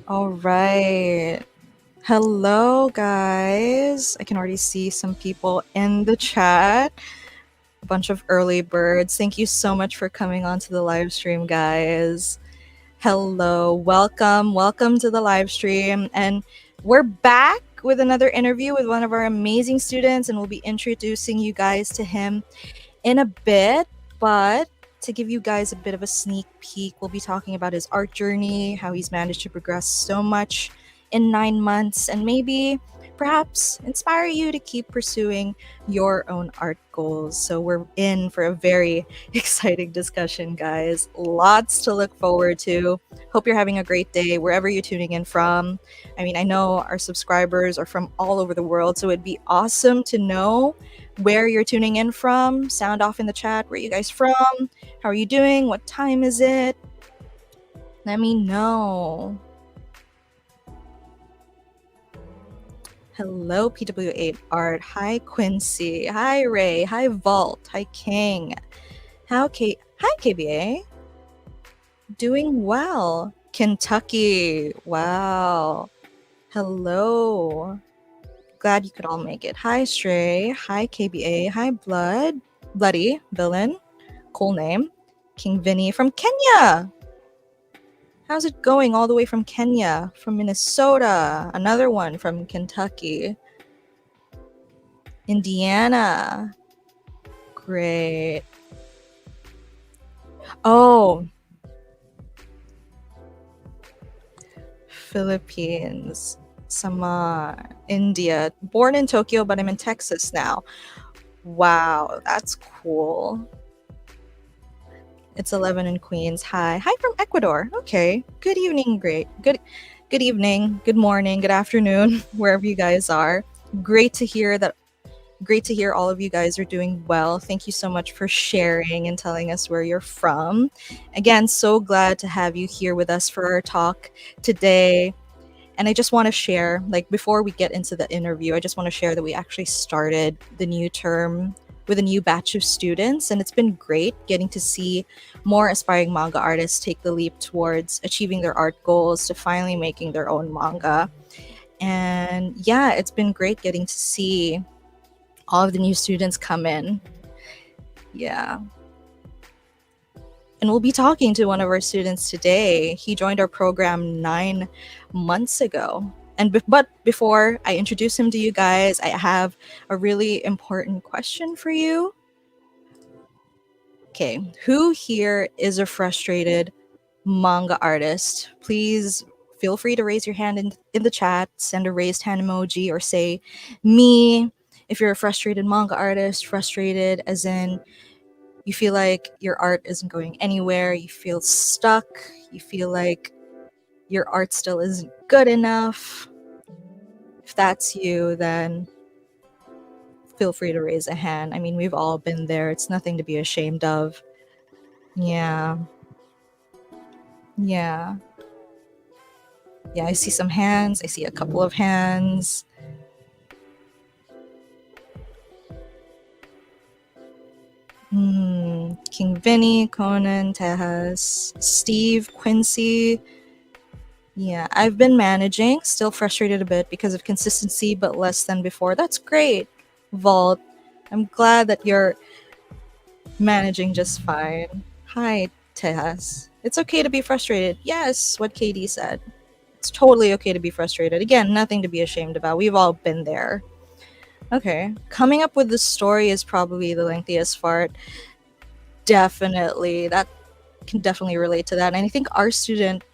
All right. Hello, guys. I can already see some people in the chat. A bunch of early birds. Thank you so much for coming on to the live stream, guys. Hello. Welcome. Welcome to the live stream. And we're back with another interview with one of our amazing students, and we'll be introducing you guys to him in a bit. But to give you guys a bit of a sneak peek, we'll be talking about his art journey, how he's managed to progress so much in 9 months, and maybe perhaps inspire you to keep pursuing your own art goals. So we're in for a very exciting discussion, guys. Lots to look forward to. Hope you're having a great day wherever you're tuning in from. I mean, I know our subscribers are from all over the world, so it'd be awesome to know where you're tuning in from. Sound off in the chat. Where are you guys from? How are you doing? What time is it? Let me know. Hello, PW8 Art. Hi, Quincy. Hi, Ray. Hi, Vault. Hi, King. Hi, KBA. Doing well. Kentucky. Wow. Hello. Glad you could all make it. Hi, Stray. Hi, KBA. Hi, Bloody, Villain. Cool name. King Vinny from Kenya. How's it going all the way from Kenya? From Minnesota. Another one from Kentucky. Indiana. Great. Oh. Philippines. Samar. India. Born in Tokyo, but I'm in Texas now. Wow, that's cool. It's 11 in Queens. Hi. Hi from Ecuador. Okay. Good evening. Great. Good evening. Good morning. Good afternoon, wherever you guys are. Great to hear all of you guys are doing well. Thank you so much for sharing and telling us where you're from. Again, so glad to have you here with us for our talk today. And I just want to share, like, before we get into the interview, I just want to share that we actually started the new term with a new batch of students, and it's been great getting to see more aspiring manga artists take the leap towards achieving their art goals to finally making their own manga. And yeah, it's been great getting to see all of the new students come in. Yeah. And we'll be talking to one of our students today. He joined our program 9 months ago. But before I introduce him to you guys, I have a really important question for you. Okay, who here is a frustrated manga artist? Please feel free to raise your hand in the chat, send a raised hand emoji, or say me if you're a frustrated manga artist. Frustrated as in you feel like your art isn't going anywhere, you feel stuck, you feel like your art still isn't good enough. If that's you, then feel free to raise a hand. I mean, we've all been there. It's nothing to be ashamed of. Yeah. Yeah. Yeah, I see some hands. I see a couple of hands. King Vinny, Conan, Tejas, Steve, Quincy. Yeah, I've been managing, still frustrated a bit because of consistency, but less than before. That's great, Vault. I'm glad that you're managing just fine. Hi, Tejas. It's okay to be frustrated. Yes, what KD said. It's totally okay to be frustrated. Again, nothing to be ashamed about. We've all been there. Okay. Coming up with the story is probably the lengthiest part. Definitely. That can definitely relate to that. And I think our student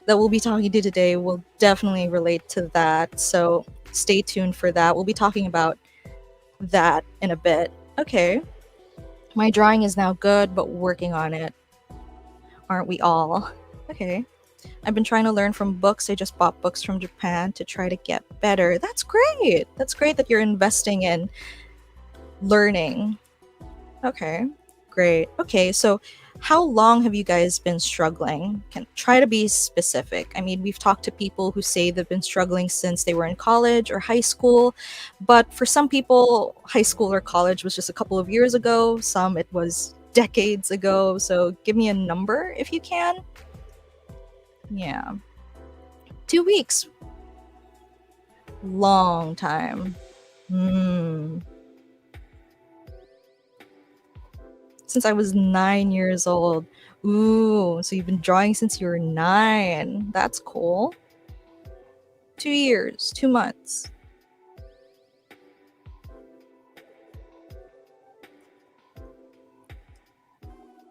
that we'll be talking to today will definitely relate to that. So stay tuned for that. We'll be talking about that in a bit. Okay. My drawing is now good, but working on it. Aren't we all? Okay. I've been trying to learn from books. I just bought books from Japan to try to get better. That's great. That's great that you're investing in learning. Okay, great. Okay, so how long have you guys been struggling? Can try to be specific. I mean, we've talked to people who say they've been struggling since they were in college or high school, but for some people, high school or college was just a couple of years ago. Some it was decades ago. So give me a number if you can. Yeah. 2 weeks. Long time. Since I was 9 years old. Ooh, so you've been drawing since you were 9. That's cool. 2 years, 2 months.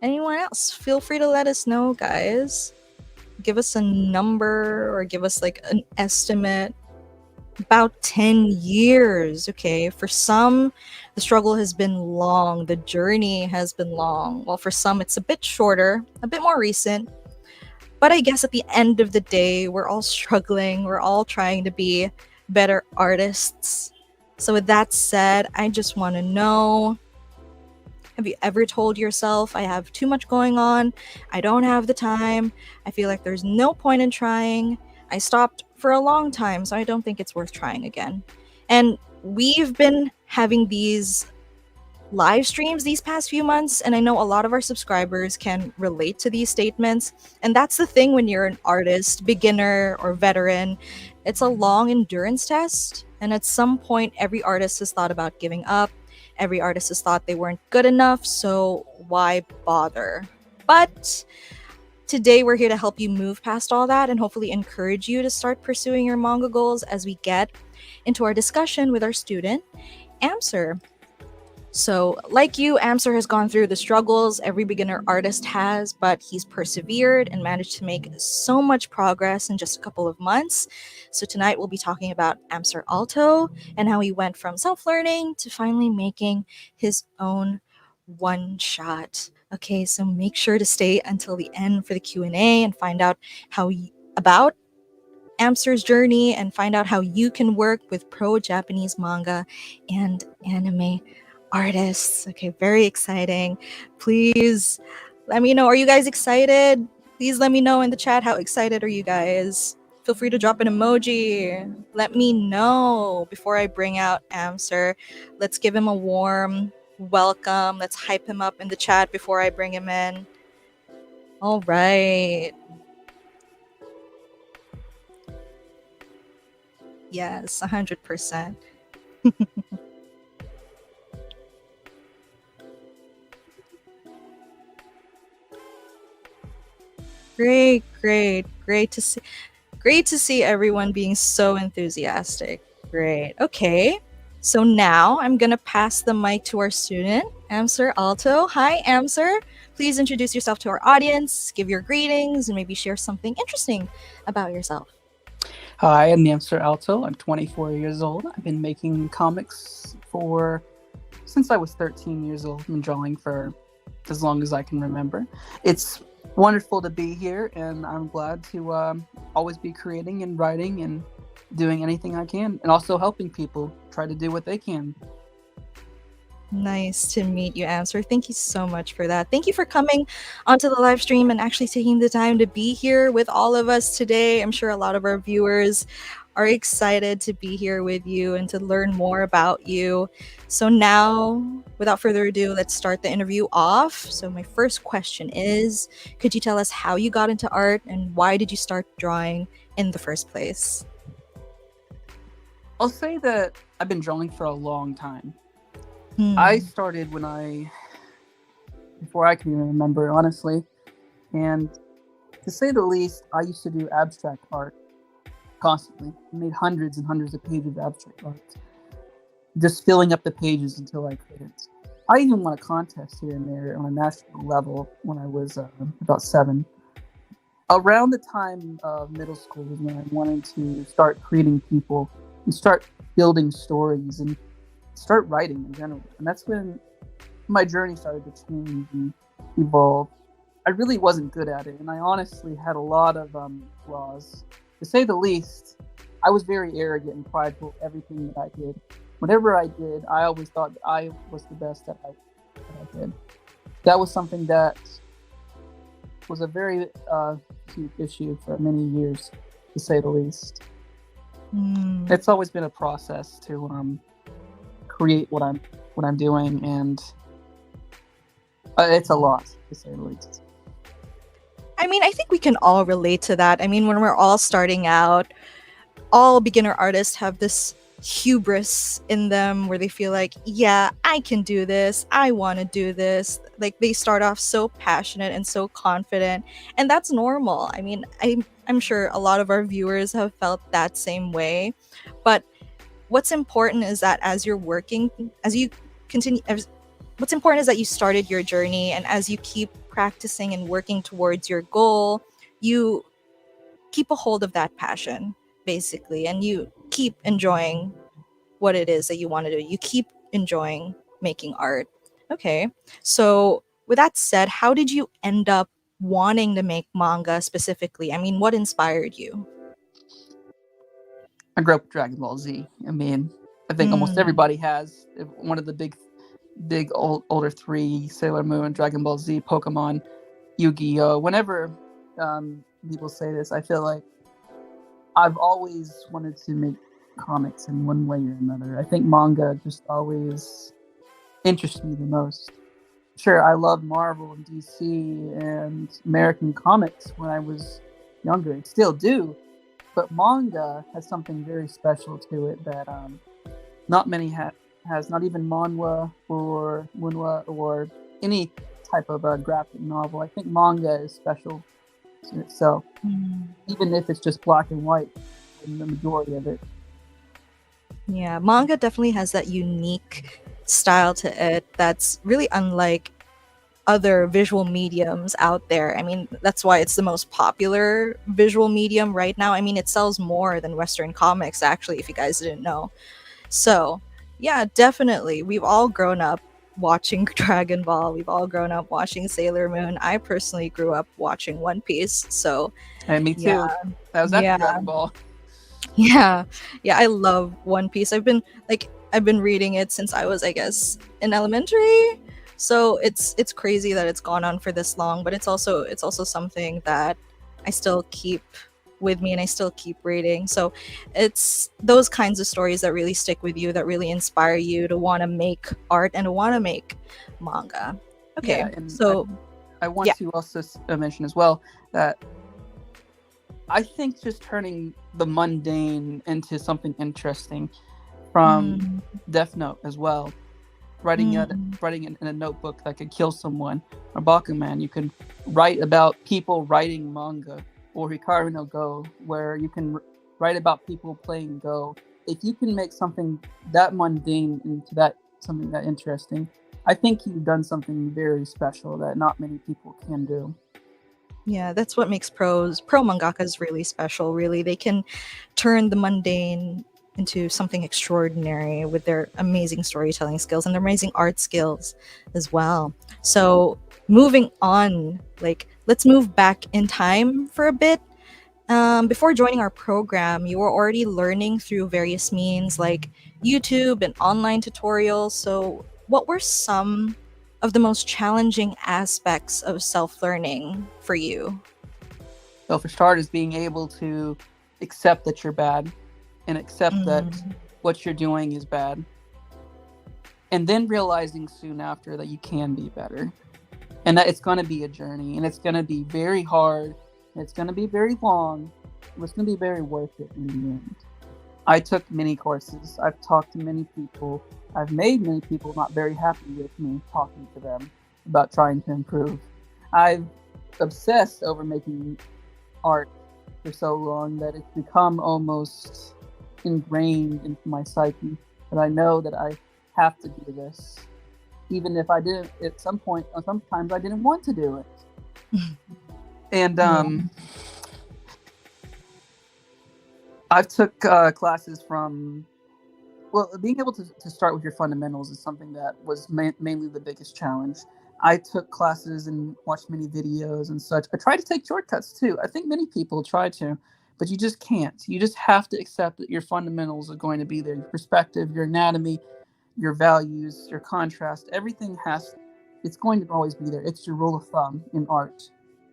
Anyone else? Feel free to let us know, guys. Give us a number or give us like an estimate. About 10 years. Okay. For some, the struggle has been long. The journey has been long. Well, for some, it's a bit shorter, a bit more recent. But I guess at the end of the day, we're all struggling. We're all trying to be better artists. So, with that said, I just want to know, have you ever told yourself, I have too much going on, I don't have the time, I feel like there's no point in trying, I stopped for a long time, so I don't think it's worth trying again? And we've been having these live streams these past few months, and I know a lot of our subscribers can relate to these statements. And that's the thing when you're an artist, beginner or veteran, it's a long endurance test. And at some point, every artist has thought about giving up. Every artist has thought they weren't good enough, so why bother? But today, we're here to help you move past all that and hopefully encourage you to start pursuing your manga goals as we get into our discussion with our student, Amser. So, like you, Amser has gone through the struggles every beginner artist has, but he's persevered and managed to make so much progress in just a couple of months. So, tonight we'll be talking about Amser Alto and how he went from self learning to finally making his own one shot. Okay, so make sure to stay until the end for the Q&A and find out about Amser's journey and find out how you can work with pro Japanese manga and anime artists. Okay, very exciting. Please let me know. Are you guys excited? Please let me know in the chat how excited are you guys. Feel free to drop an emoji. Let me know before I bring out Amser. Let's give him a warm welcome. Let's hype him up in the chat before I bring him in. All right. Yes, 100%. Great, great to see. Great to see everyone being so enthusiastic. Great. Okay. So now I'm going to pass the mic to our student, Amser Alto. Hi, Amser. Please introduce yourself to our audience, give your greetings, and maybe share something interesting about yourself. Hi, I'm Amser Alto. I'm 24 years old. I've been making comics since I was 13 years old. I've been drawing for as long as I can remember. It's wonderful to be here, and I'm glad to always be creating and writing and doing anything I can, and also helping people try to do what they can. Nice to meet you, Amser. Thank you so much for that. Thank you for coming onto the live stream and actually taking the time to be here with all of us today. I'm sure a lot of our viewers are excited to be here with you and to learn more about you. So now, without further ado, let's start the interview off. So my first question is, could you tell us how you got into art and why did you start drawing in the first place? I'll say that I've been drawing for a long time. I started before I can even remember, honestly. And to say the least, I used to do abstract art constantly. I made hundreds and hundreds of pages of abstract art, just filling up the pages until I couldn't. I even won a contest here and there on a national level when I was about 7. Around the time of middle school was when I wanted to start creating people and start building stories and start writing in general. And that's when my journey started to change and evolve. I really wasn't good at it, and I honestly had a lot of flaws. To say the least, I was very arrogant and prideful of everything that I did. Whatever I did, I always thought that I was the best that I did. That was something that was a very huge issue for many years, to say the least. It's always been a process to create what I'm doing, and it's a lot, to say the least. I mean, I think we can all relate to that. I mean, when we're all starting out, all beginner artists have this hubris in them where they feel like, yeah, I can do this. I want to do this. Like they start off so passionate and so confident, and that's normal. I mean, I'm sure a lot of our viewers have felt that same way. But what's important is that as you're working, as you continue, what's important is that you started your journey, and as you keep practicing and working towards your goal, you keep a hold of that passion basically, and you keep enjoying what it is that you want to do. You keep enjoying making art. Okay. So, with that said, how did you end up wanting to make manga specifically? I mean, what inspired you? I grew up with Dragon Ball Z. I mean, I think almost Mm. everybody has. One of the older three: Sailor Moon, Dragon Ball Z, Pokemon, Yu-Gi-Oh. Whenever people say this, I feel like I've always wanted to make comics in one way or another. I think manga just always interests me the most. Sure, I loved Marvel and DC and American comics when I was younger. I still do, but manga has something very special to it that not many has. Not even manhwa or munhwa or any type of graphic novel. I think manga is special in itself, Mm. even if it's just black and white in the majority of it. Yeah, manga definitely has that unique style to it that's really unlike other visual mediums out there. I mean, that's why it's the most popular visual medium right now. I mean, it sells more than Western comics, actually, if you guys didn't know. So, yeah, definitely. We've all grown up watching Dragon Ball. We've all grown up watching Sailor Moon. I personally grew up watching One Piece. So, And me yeah, too. I was after yeah, Dragon Ball. yeah, yeah. I love One Piece. I've been reading it since I was, I guess, in elementary. So it's crazy that it's gone on for this long, but it's also something that I still keep with me and I still keep reading. So it's those kinds of stories that really stick with you, that really inspire you to want to make art and to want to make manga. Okay, Yeah, and so I want yeah. to also mention as well that I think just turning the mundane into something interesting from Mm, Death Note as well. mm, Writing in a notebook that could kill someone, or Bakuman, you can write about people writing manga, or Hikaru no Go, where you can write about people playing Go. If you can make something that mundane into that something that interesting, I think you've done something very special that not many people can do. yeah, that's what makes pro mangakas really special. Really, they can turn the mundane into something extraordinary with their amazing storytelling skills and their amazing art skills as well. So, moving on, like let's move back in time for a bit. Before joining our program, you were already learning through various means like YouTube and online tutorials. So, what were some of the most challenging aspects of self learning for you? So for starters, being able to accept that you're bad and accept that Mm, what you're doing is bad, and then realizing soon after that you can be better, and that it's going to be a journey, and it's going to be very hard, and it's going to be very long, but it's going to be very worth it in the end. I took many courses. I've talked to many people. I've made many people not very happy with me talking to them about trying to improve. I've obsessed over making art for so long that it's become almost ingrained into my psyche that I know that I have to do this, even if I didn't at some point. Sometimes I didn't want to do it, and yeah. I've took classes from. Well, being able to start with your fundamentals is something that was mainly the biggest challenge. I took classes and watched many videos and such. I tried to take shortcuts too. I think many people try to, but you just can't. You just have to accept that your fundamentals are going to be there. Your perspective, your anatomy, your values, your contrast, everything it's going to always be there. It's your rule of thumb in art.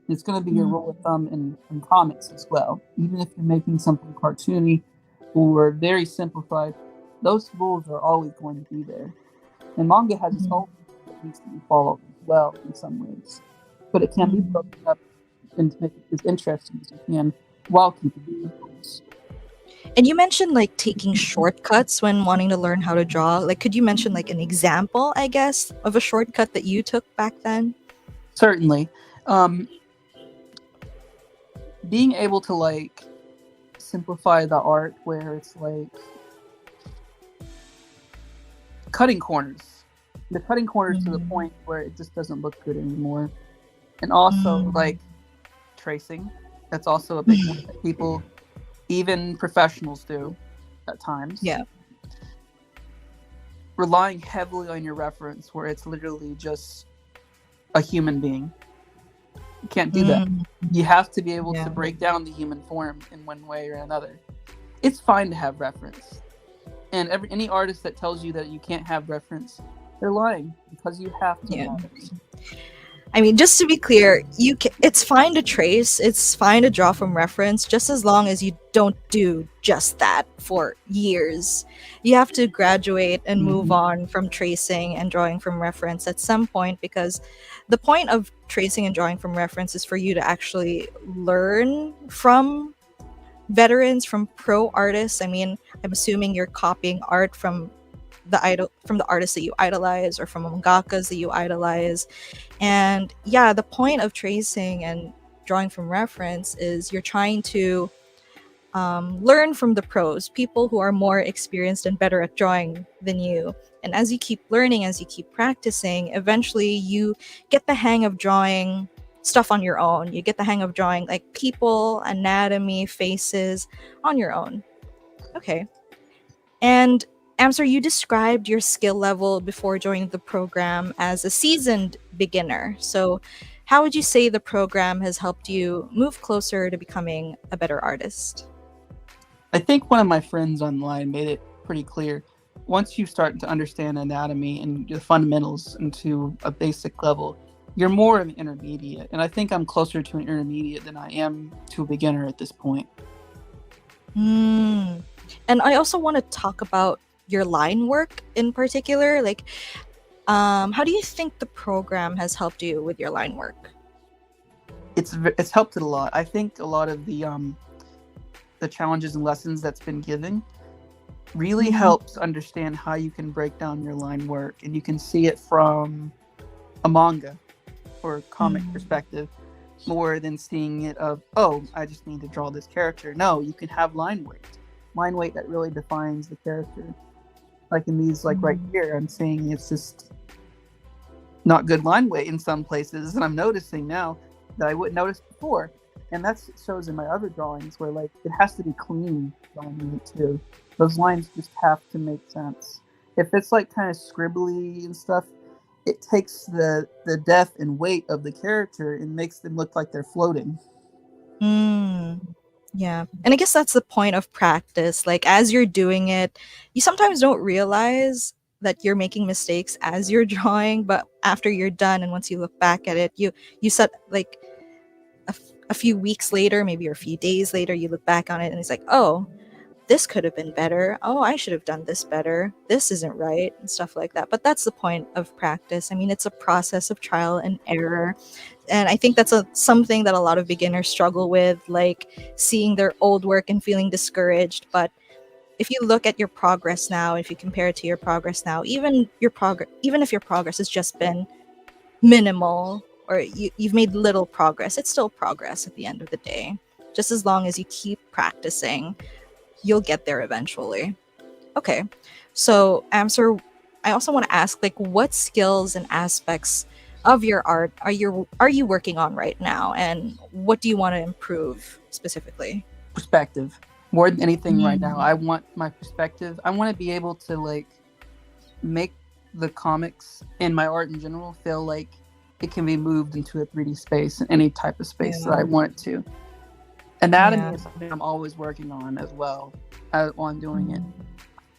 It's going to be your Mm, rule of thumb in comics as well. Even if you're making something cartoony or very simplified, those rules are always going to be there. And manga has its mhm, own that needs to be followed as well in some ways. But it can be mhm. broken up and to make it as interesting as you can while keeping the goals. And you mentioned like taking shortcuts when wanting to learn how to draw. Like, could you mention like an example, I guess, of a shortcut that you took back then? Certainly. Being able to like simplify the art where it's like cutting corners. The cutting corners to the point where it just doesn't look good anymore. And also like tracing. That's also a big one that people, even professionals, do at times. Yeah. Relying heavily on your reference where it's literally just a human being. You can't do that. You have to be able to break down the human form in one way or another. It's fine to have reference. And any artist that tells you that you can't have reference, they're lying, because you have to have it. I mean, just to be clear, it's fine to trace, it's fine to draw from reference, just as long as you don't do just that for years. You have to graduate and move on from tracing and drawing from reference at some point, because the point of tracing and drawing from reference is for you to actually learn from veterans, from pro artists. I mean, I'm assuming you're copying art from the artists that you idolize, or from mangakas that you idolize. And yeah, the point of tracing and drawing from reference is you're trying to learn from the pros, people who are more experienced and better at drawing than you. And as you keep learning, as you keep practicing, eventually you get the hang of drawing stuff on your own. You get the hang of drawing like people, anatomy, faces on your own. Okay. And Amser, you described your skill level before joining the program as a seasoned beginner. So how would you say the program has helped you move closer to becoming a better artist? I think one of my friends online made it pretty clear. Once you start to understand anatomy and the fundamentals into a basic level, you're more of an intermediate. And I think I'm closer to an intermediate than I am to a beginner at this point. And I also want to talk about your line work in particular. Like, how do you think the program has helped you with your line work? It's helped it a lot. I think a lot of the challenges and lessons that's been given really helps understand how you can break down your line work, and you can see it from a manga or comic perspective more than seeing it of, oh, I just need to draw this character. No, you can have line weight that really defines the character. Like in these, like right here, I'm saying it's just not good line weight in some places, and I'm noticing now that I wouldn't notice before. And that shows in my other drawings where like it has to be clean drawing it too. Those lines just have to make sense. If it's like kind of scribbly and stuff, it takes the depth and weight of the character and makes them look like they're floating. Yeah. And I guess that's the point of practice. Like, as you're doing it, you sometimes don't realize that you're making mistakes as you're drawing, but after you're done and once you look back at it, you set like a few weeks later, maybe, or a few days later, you look back on it and it's like, oh, this could have been better. Oh, I should have done this better. This isn't right, and stuff like that. But that's the point of practice. I mean, it's a process of trial and error. And I think that's something that a lot of beginners struggle with, like seeing their old work and feeling discouraged. But if you look at your progress now, if you compare it to your progress now, even if your progress has just been minimal, or you've made little progress, it's still progress at the end of the day. Just as long as you keep practicing, you'll get there eventually. Okay. So, Amser, I also want to ask, like, what skills and aspects of your art are you working on right now, and what do you want to improve specifically? Perspective. More than anything right now, I want my perspective. I want to be able to like make the comics and my art in general feel like it can be moved into a 3D space, in any type of space that I want it to. Anatomy is something I'm always working on as well while I'm doing it.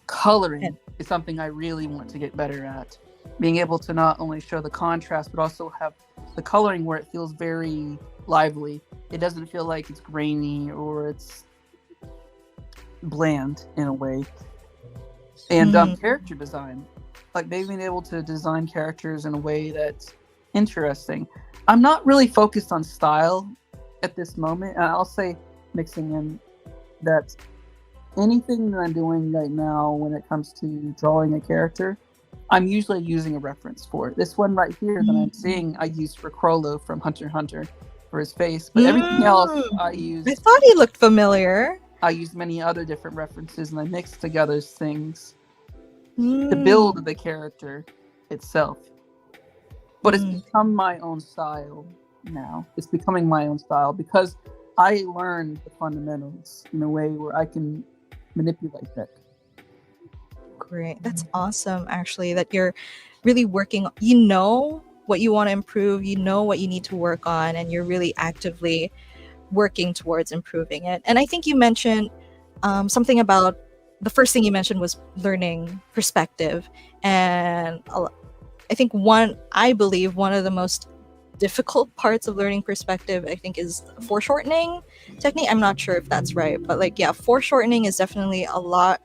Coloring is something I really want to get better at. Being able to not only show the contrast, but also have the coloring where it feels very lively. It doesn't feel like it's grainy or it's bland in a way. And character design, like being able to design characters in a way that's interesting. I'm not really focused on style at this moment, and I'll say mixing in that anything that I'm doing right now when it comes to drawing a character, I'm usually using a reference for it. This one right here that I'm seeing, I used for Crollo from Hunter x Hunter for his face, but everything else I I thought he looked familiar. I used many other different references, and I mixed together things to build the character itself. But it's become my own style now. It's becoming my own style because I learned the fundamentals in a way where I can manipulate that. Great. That's awesome, actually, that you're really working. You know what you want to improve, you know what you need to work on, and you're really actively working towards improving it. And I think you mentioned something about the first thing you mentioned was learning perspective. And I believe one of the most difficult parts of learning perspective, I think, is foreshortening technique. I'm not sure if that's right, but like, yeah, foreshortening is definitely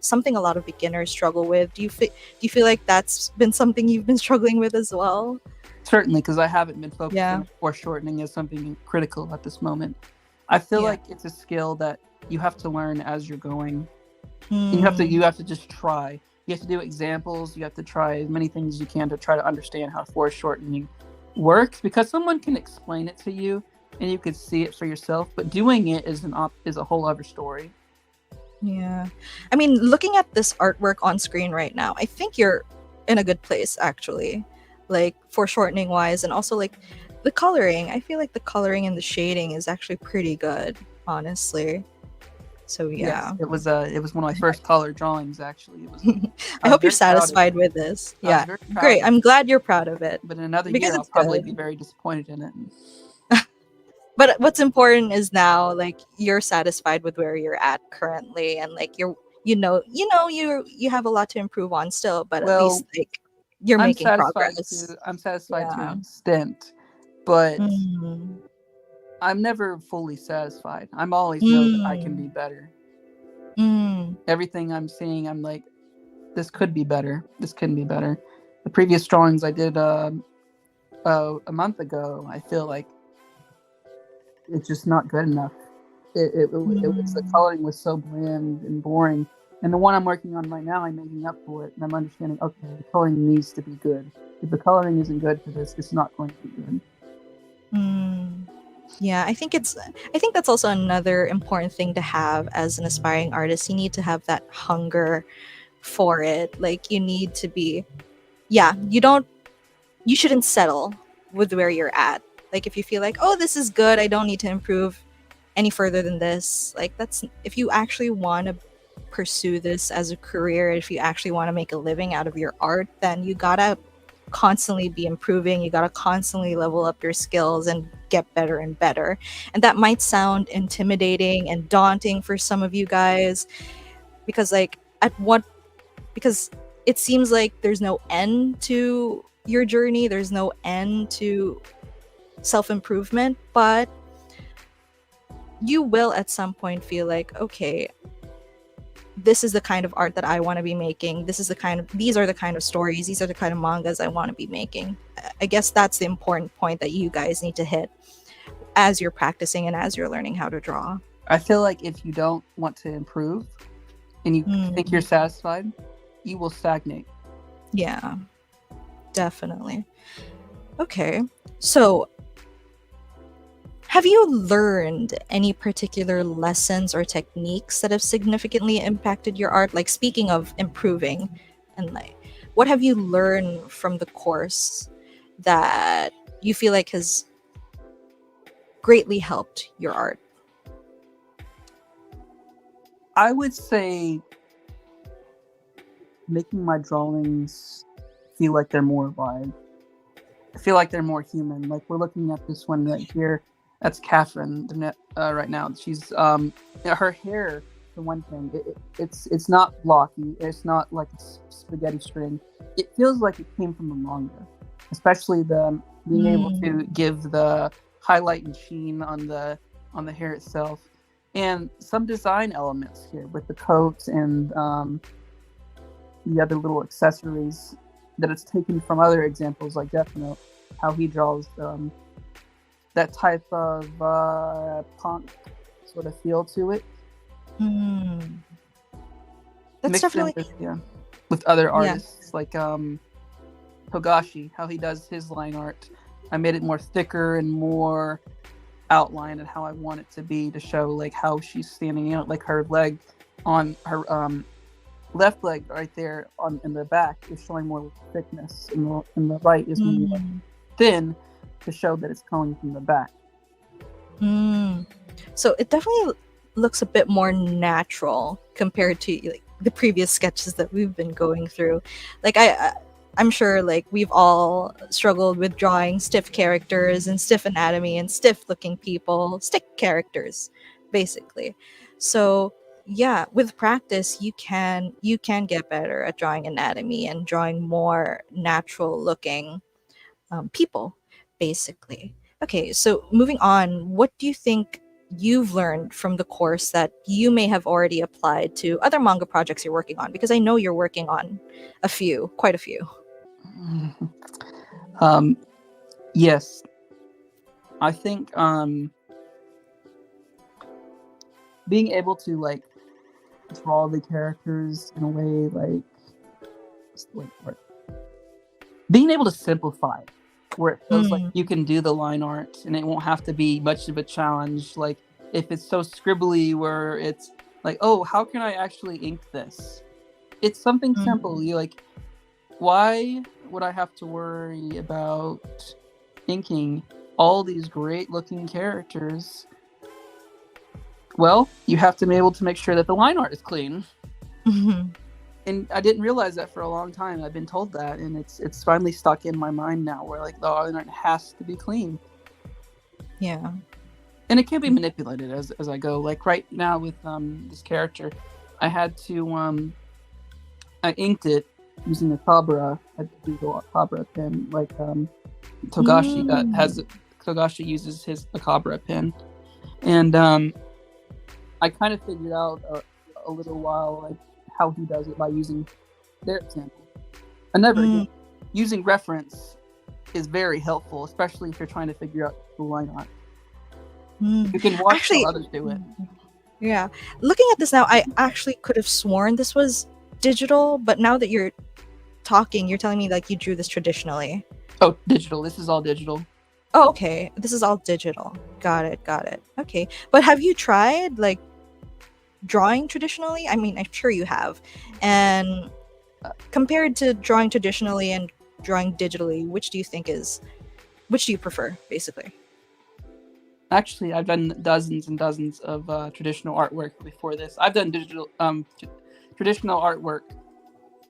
something a lot of beginners struggle with. Do you feel like that's been something you've been struggling with as well? Certainly, because I haven't been focusing on foreshortening as something critical at this moment. I feel like it's a skill that you have to learn as you're going. You have to just try. You have to do examples. You have to try as many things as you can to try to understand how foreshortening works, because someone can explain it to you and you can see it for yourself, but doing it is a whole other story. Yeah. I mean, looking at this artwork on screen right now, I think you're in a good place, actually, like foreshortening wise, and also like the coloring. I feel like the coloring and the shading is actually pretty good, honestly. So yeah. Yes, it was one of my first color drawings, actually. I hope you're satisfied with this. Yeah, great. I'm glad you're proud of it. But in another year, I'll probably be very disappointed in it. But what's important is now, like, you're satisfied with where you're at currently, and like you have a lot to improve on still, but at least like you're making progress. I'm satisfied to an extent, but I'm never fully satisfied. I'm always know that I can be better. Everything I'm seeing, I'm like, this could be better. This can be better. The previous drawings I did a month ago, I feel like it's just not good enough. It was, the coloring was so bland and boring. And the one I'm working on right now, I'm making up for it, and I'm understanding, okay, the coloring needs to be good. If the coloring isn't good for this, it's not going to be good. Yeah, I think that's also another important thing to have as an aspiring artist. You need to have that hunger for it. Like, you need to be, you shouldn't settle with where you're at. Like, if you feel like, oh, this is good, I don't need to improve any further than this. Like, if you actually want to pursue this as a career, if you actually want to make a living out of your art, then you gotta constantly be improving. You gotta constantly level up your skills and get better and better. And that might sound intimidating and daunting for some of you guys, because because it seems like there's no end to your journey, there's no end to self-improvement, but you will at some point feel like, okay, this is the kind of art that I want to be making. These are the kind of stories, these are the kind of mangas I want to be making. I guess that's the important point that you guys need to hit as you're practicing and as you're learning how to draw. I feel like if you don't want to improve and you think you're satisfied, you will stagnate. Yeah, definitely. Okay, so have you learned any particular lessons or techniques that have significantly impacted your art? Like, speaking of improving, and like, what have you learned from the course that you feel like has greatly helped your art? I would say making my drawings feel like they're more alive. I feel like they're more human. Like, we're looking at this one right here. That's Catherine right now. She's her hair, for one thing, it's not blocky. It's not like a spaghetti string. It feels like it came from a manga, especially the being able to give the highlight and sheen on the hair itself, and some design elements here with the coats and the other little accessories that it's taken from other examples like Death Note, how he draws that type of punk sort of feel to it. That's Mixed in definitely with other artists like Togashi, how he does his line art. I made it more thicker and more outline and how I want it to be to show like how she's standing out, like her leg on her left leg right there in the back is showing more thickness, and the right is more thin to show that it's coming from the back. So it definitely looks a bit more natural compared to like the previous sketches that we've been going through. Like I'm sure like we've all struggled with drawing stiff characters and stiff anatomy and stiff looking people, stick characters, basically. So yeah, with practice you can get better at drawing anatomy and drawing more natural looking people, basically. Okay, so moving on, what do you think you've learned from the course that you may have already applied to other manga projects you're working on? Because I know you're working on quite a few. Yes, I think being able to like draw the characters in a way like being able to simplify it, where it feels like you can do the line art and it won't have to be much of a challenge. Like if it's so scribbly where it's like, oh, how can I actually ink this? It's something simple. You like, why would I have to worry about inking all these great looking characters? Well, you have to be able to make sure that the line art is clean. And I didn't realize that for a long time. I've been told that, and it's finally stuck in my mind now, where like the line art has to be clean. Yeah. And it can be manipulated as I go. Like right now with this character, I had to I inked it using a Cabra. I had to do a Cabra pen, like Togashi Togashi uses a Cabra pen, and I kind of figured out a little while like how he does it by using their example. Another using reference is very helpful, especially if you're trying to figure out the line art. You can watch how others do it. Yeah. Looking at this now, I actually could have sworn this was digital, but now that you're talking, you're telling me like you drew this traditionally. Oh, digital. This is all digital. Oh, okay. This is all digital. Got it. Okay. But have you tried like drawing traditionally? I mean, I'm sure you have. And compared to drawing traditionally and drawing digitally, which do you prefer, basically? Actually, I've done dozens and dozens of traditional artwork before this. I've done traditional artwork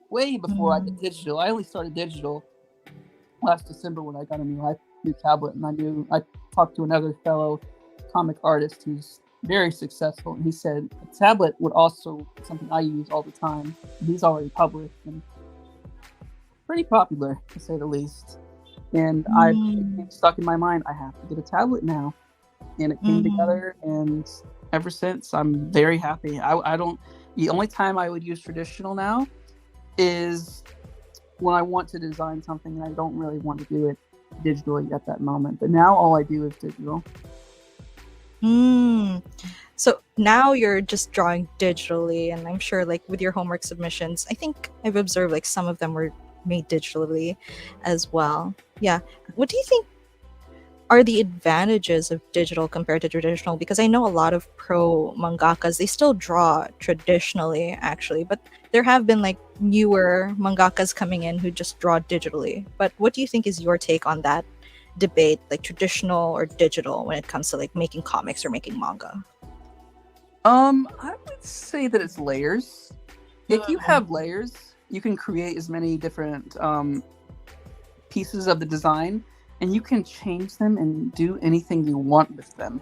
way before I did digital. I only started digital last December when I got a new tablet, and I talked to another fellow comic artist who's very successful, and he said a tablet would also be something I use all the time. He's already published and pretty popular, to say the least. And it's stuck in my mind, I have to get a tablet now. And it came together, and ever since I'm very happy. The only time I would use traditional now is when I want to design something and I don't really want to do it digitally at that moment. But now all I do is digital. So now you're just drawing digitally, and I'm sure like with your homework submissions, I think I've observed like some of them were made digitally as well. Yeah. What do you think are the advantages of digital compared to traditional? Because I know a lot of pro mangakas, they still draw traditionally actually, but there have been like newer mangakas coming in who just draw digitally. But what do you think is your take on that debate, like traditional or digital, when it comes to like making comics or making manga? I would say that it's layers. If you have layers, you can create as many different pieces of the design, and you can change them and do anything you want with them.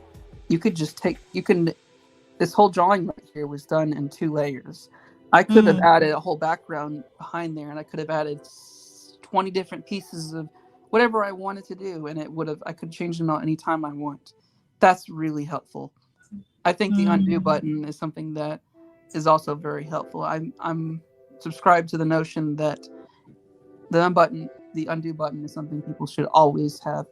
This whole drawing right here was done in 2 layers. I could have added a whole background behind there, and I could have added 20 different pieces of whatever I wanted to do, and I could change them out anytime I want. That's really helpful. I think the undo button is something that is also very helpful. I'm subscribed to the notion that the the undo button is something people should always have.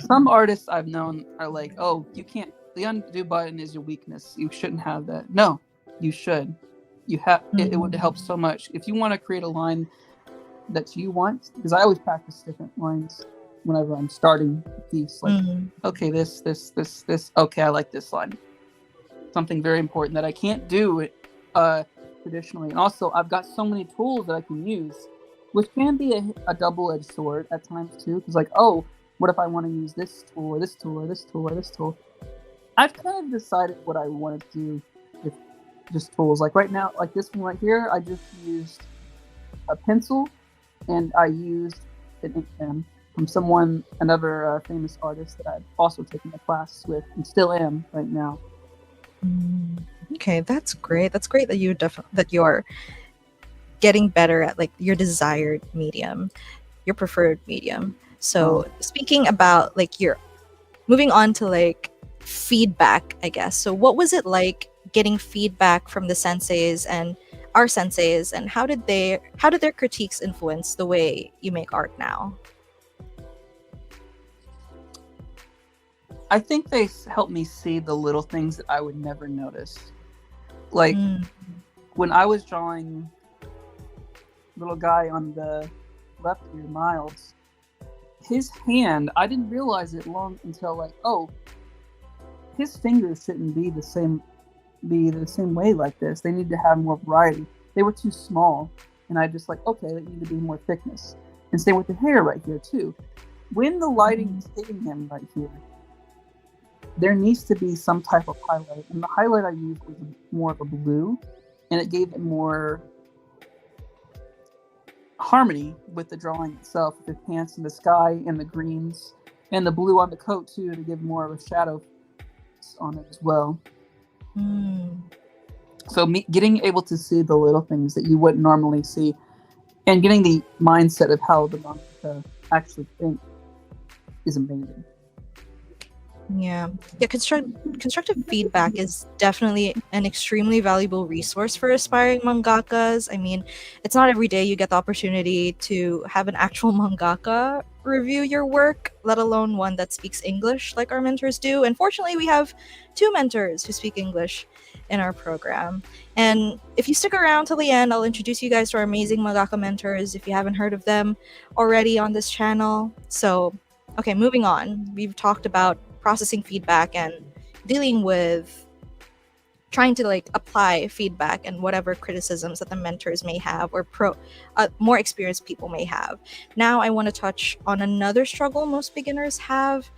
Some artists I've known are like, oh, you can't, the undo button is your weakness. You shouldn't have that. No, you should. You have, it would help so much. If you want to create a line that you want, because I always practice different lines whenever I'm starting a piece. Like, okay, this. Okay, I like this line. Something very important that I can't do traditionally. And also, I've got so many tools that I can use, which can be a double-edged sword at times too. Because like, oh, what if I want to use this tool or this tool or this tool or this tool? I've kind of decided what I want to do with just tools. Like right now, like this one right here, I just used a pencil and I used an ink pen from another famous artist that I've also taken a class with and still am right now. Okay, that's great. That's great that you're getting better at like your desired medium, your preferred medium. So speaking about like your moving on to like feedback, I guess. So what was it like getting feedback from the senseis and our senseis, and how did their critiques influence the way you make art now? I think they helped me see the little things that I would never notice. Like when I was drawing little guy on the left here, Miles, his hand, I didn't realize it long until like, oh, his fingers shouldn't be the same way like this. They need to have more variety. They were too small. And I just like, okay, they need to be more thickness. And same with the hair right here too. When the lighting is hitting him right here, there needs to be some type of highlight. And the highlight I used was more of a blue, and it gave it more harmony with the drawing itself, with the pants and the sky and the greens and the blue on the coat too, to give more of a shadow on it as well. So getting able to see the little things that you wouldn't normally see, and getting the mindset of how the mangaka actually think, is amazing. Yeah, constructive feedback is definitely an extremely valuable resource for aspiring mangakas. I mean, it's not every day you get the opportunity to have an actual mangaka review your work, let alone one that speaks English like our mentors do. And fortunately, we have 2 mentors who speak English in our program. And if you stick around till the end, I'll introduce you guys to our amazing mangaka mentors if you haven't heard of them already on this channel. So, okay, moving on. We've talked about processing feedback and dealing with trying to like apply feedback and whatever criticisms that the mentors may have, or more experienced people may have. Now I want to touch on another struggle most beginners have,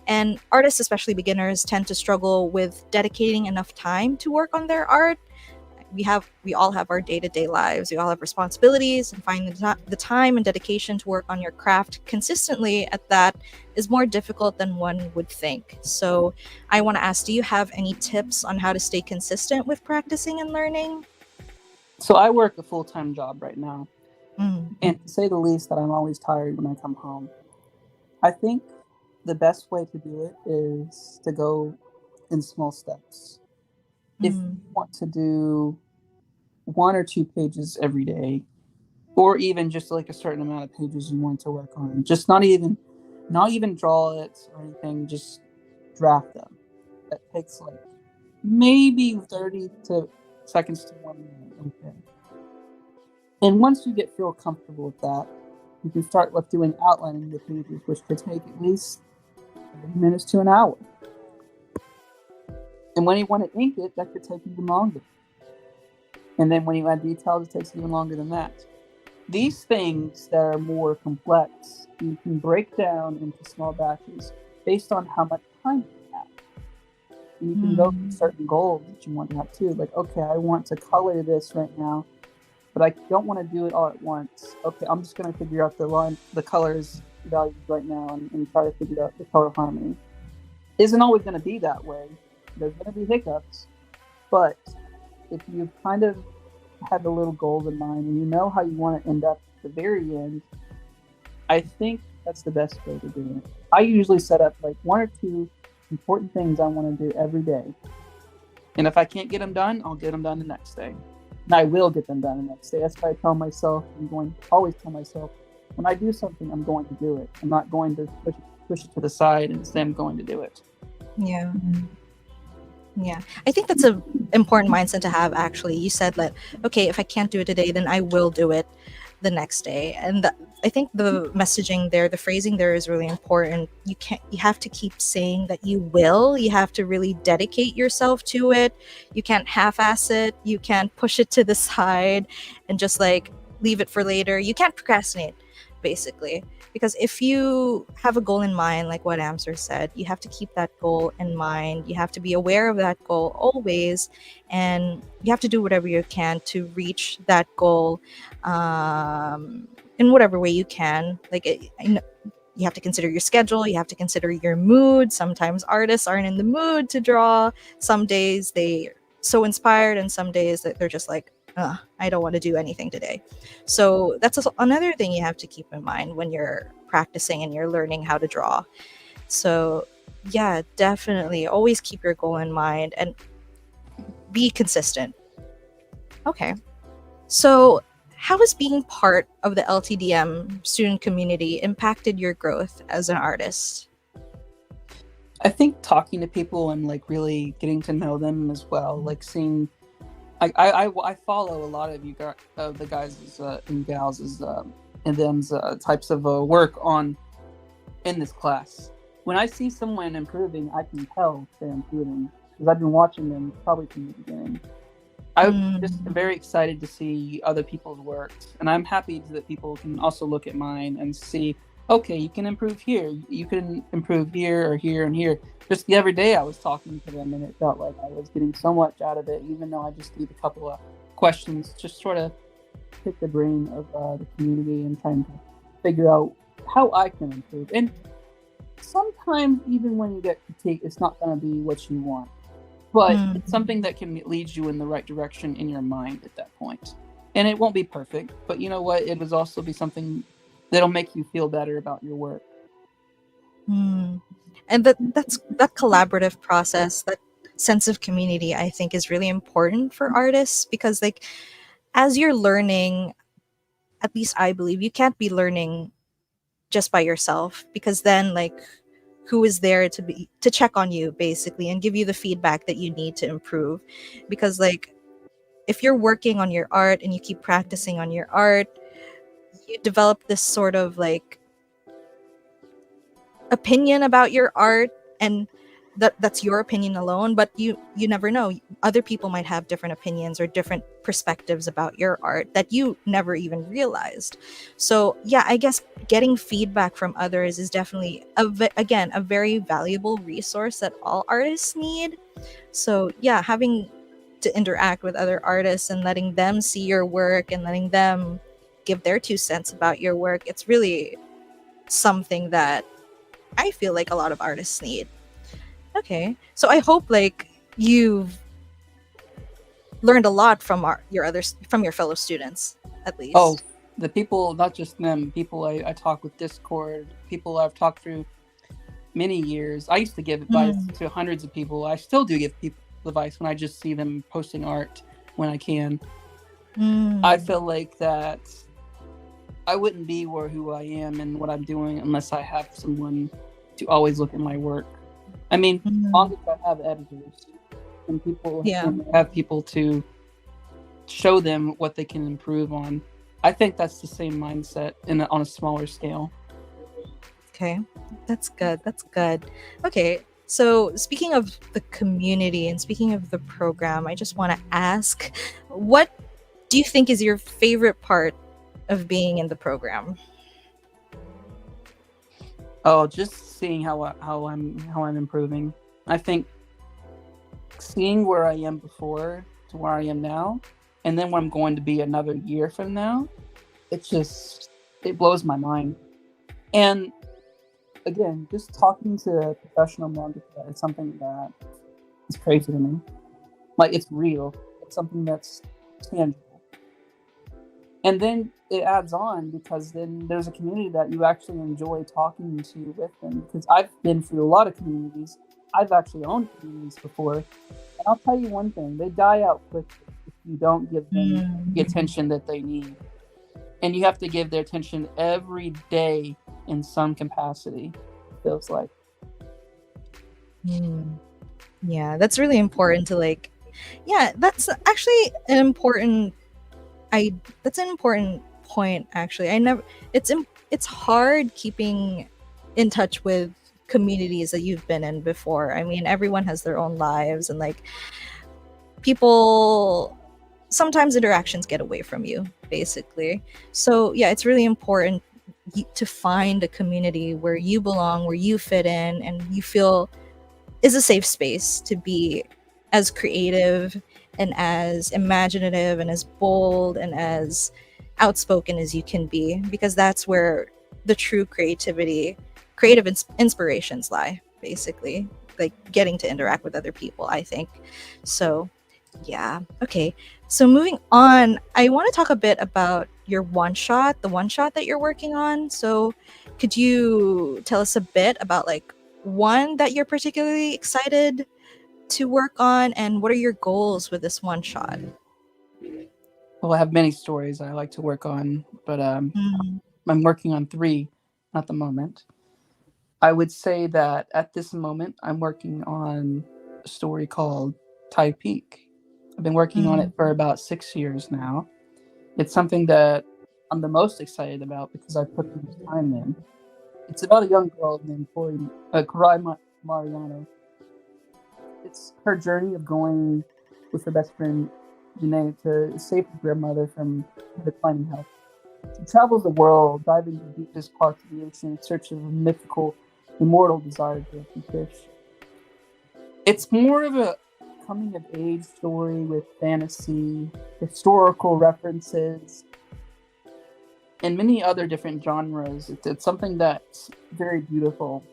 and artists, especially beginners, tend to struggle with dedicating enough time to work on their art. We all have our day-to-day lives. We all have responsibilities, and finding the time and dedication to work on your craft consistently at that is more difficult than one would think. So I want to ask, do you have any tips on how to stay consistent with practicing and learning? So I work a full-time job right now. And to say the least, that I'm always tired when I come home. I think the best way to do it is to go in small steps. If you want to do 1 or 2 pages every day, or even just like a certain amount of pages you want to work on, just not even draw it or anything, just draft them. That takes like maybe 30 seconds to 1 minute. Okay. And once you feel comfortable with that, you can start with doing outlining the pages, which could take at least 30 minutes to an hour. And when you want to ink it, that could take even longer. And then when you add details, it takes even longer than that. These things that are more complex, you can break down into small batches based on how much time you have. And you can go for certain goals that you want to have too. Like, okay, I want to color this right now, but I don't want to do it all at once. Okay, I'm just going to figure out the colors values right now and try to figure out the color harmony. Isn't always going to be that way. There's going to be hiccups, but if you've kind of had the little goals in mind and you know how you want to end up at the very end, I think that's the best way to do it. I usually set up like 1 or 2 important things I want to do every day. And if I can't get them done, I'll get them done the next day. And I will get them done the next day. That's why I tell myself, I'm going to always tell myself, When I do something, I'm going to do it. I'm not going to push it to the side and say I'm going to do it. Yeah. Yeah. I think that's a important mindset to have actually. You said that, okay, if I can't do it today, then I will do it the next day. And I think the messaging there, the phrasing there is really important. You have to keep saying that you will. You have to really dedicate yourself to it. You can't half-ass it. You can't push it to the side and just like leave it for later. You can't procrastinate, basically. Because if you have a goal in mind, like what Amser said, you have to keep that goal in mind. You have to be aware of that goal always, and you have to do whatever you can to reach that goal in whatever way you can. Like, you have to consider your schedule, you have to consider your mood. Sometimes artists aren't in the mood to draw. Some days they're so inspired, and some days that they're just like, I don't want to do anything today. So that's another thing you have to keep in mind when you're practicing and you're learning how to draw. So yeah, definitely always keep your goal in mind and be consistent. Okay. So how has being part of the LTDM student community impacted your growth as an artist? I think talking to people and like really getting to know them as well, like seeing, I follow a lot of you guys, the guys and gals, and them's types of work on in this class. When I see someone improving, I can tell they're improving because I've been watching them probably from the beginning. I'm just very excited to see other people's work, and I'm happy that people can also look at mine and see, okay, you can improve here, you can improve here or here and here. Just the other day I was talking to them and it felt like I was getting so much out of it, even though I just did a couple of questions, just sort of pick the brain of the community and trying to figure out how I can improve. And sometimes even when you get critique, it's not going to be what you want. But it's something that can lead you in the right direction in your mind at that point. And it won't be perfect, but you know what? It will also be something that'll make you feel better about your work. And that collaborative process, that sense of community, I think is really important for artists because, like, as you're learning, at least I believe you can't be learning just by yourself, because then, like, who is there to check on you basically and give you the feedback that you need to improve? Because, like, if you're working on your art and you keep practicing on your art, you develop this sort of like opinion about your art, and that's your opinion alone, but you never know, other people might have different opinions or different perspectives about your art that you never even realized. So yeah, I guess getting feedback from others is definitely again a very valuable resource that all artists need. So yeah, having to interact with other artists and letting them see your work and letting them give their 2 cents about your work, it's really something that I feel like a lot of artists need. Okay, so I hope like you've learned a lot from your fellow students, at least. Oh, the people, not just them, people I talk with Discord, people I've talked through many years. I used to give advice to hundreds of people. I still do give people advice when I just see them posting art when I can. I feel like that I wouldn't be who I am and what I'm doing unless I have someone to always look at my work. I mean, mangaka have editors, and people have people to show them what they can improve on. I think that's the same mindset on a smaller scale. Okay, that's good. That's good. Okay, so speaking of the community and speaking of the program, I just want to ask, what do you think is your favorite part of being in the program? Oh, just seeing how I'm improving. I think seeing where I am before to where I am now, and then where I'm going to be another year from now, it blows my mind. And again, just talking to a professional mangaka is something that is crazy to me. Like, it's real. It's something that's tangible. And then it adds on because then there's a community that you actually enjoy talking to with them. Because I've been through a lot of communities. I've actually owned communities before. And I'll tell you one thing, they die out quickly if you don't give them the attention that they need. and you have to give their attention every day in some capacity, it feels like. Yeah, that's really important to like. Yeah, that's actually an important. That's an important point. Actually, I never. It's hard keeping in touch with communities that you've been in before. I mean, everyone has their own lives, and like people sometimes interactions get away from you basically. So yeah, it's really important to find a community where you belong, where you fit in, and you feel is a safe space to be as creative and as imaginative and as bold and as outspoken as you can be, because that's where the true creative inspirations lie, basically, like getting to interact with other people, I think. So yeah, okay, so moving on, I want to talk a bit about your the one shot that you're working on. So could you tell us a bit about like one that you're particularly excited to work on, and what are your goals with this one shot? Well, I have many stories I like to work on, but Mm, I'm working on 3 at the moment. I would say that at this moment, I'm working on a story called Tide Peak. I've been working on mm, it for about 6 years now. It's something that I'm the most excited about because I put the most time in. It's about a young girl named Kurai Mariano. It's her journey of going with her best friend Janae to save her grandmother from declining health. She travels the world, diving the deepest parts of the ocean in search of a mythical, immortal desire to fish. It's more of a coming of age story with fantasy, historical references, and many other different genres. It's something that's very beautiful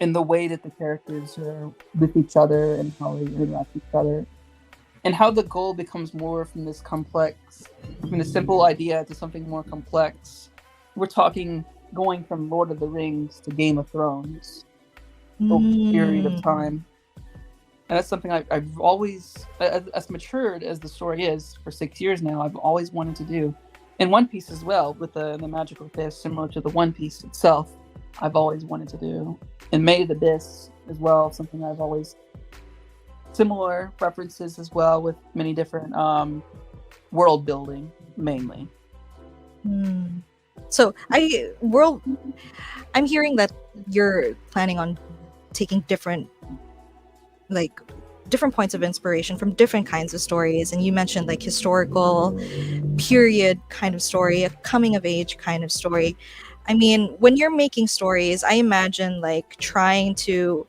in the way that the characters are with each other and how they interact with each other, and how the goal becomes more from this complex, from the simple idea to something more complex. We're talking going from Lord of the Rings to Game of Thrones over a period of mm, time. And that's something I've always, as matured as the story is for 6 years now, I've always wanted to do. In One Piece as well, with the magical fish, similar to the One Piece itself, I've always wanted to do. And Made of Abyss as well, something I've always, similar references as well, with many different world building mainly. mm. So I'm hearing that you're planning on taking like different points of inspiration from different kinds of stories, and you mentioned like historical period kind of story, a coming of age kind of story. I mean, when you're making stories, I imagine like trying to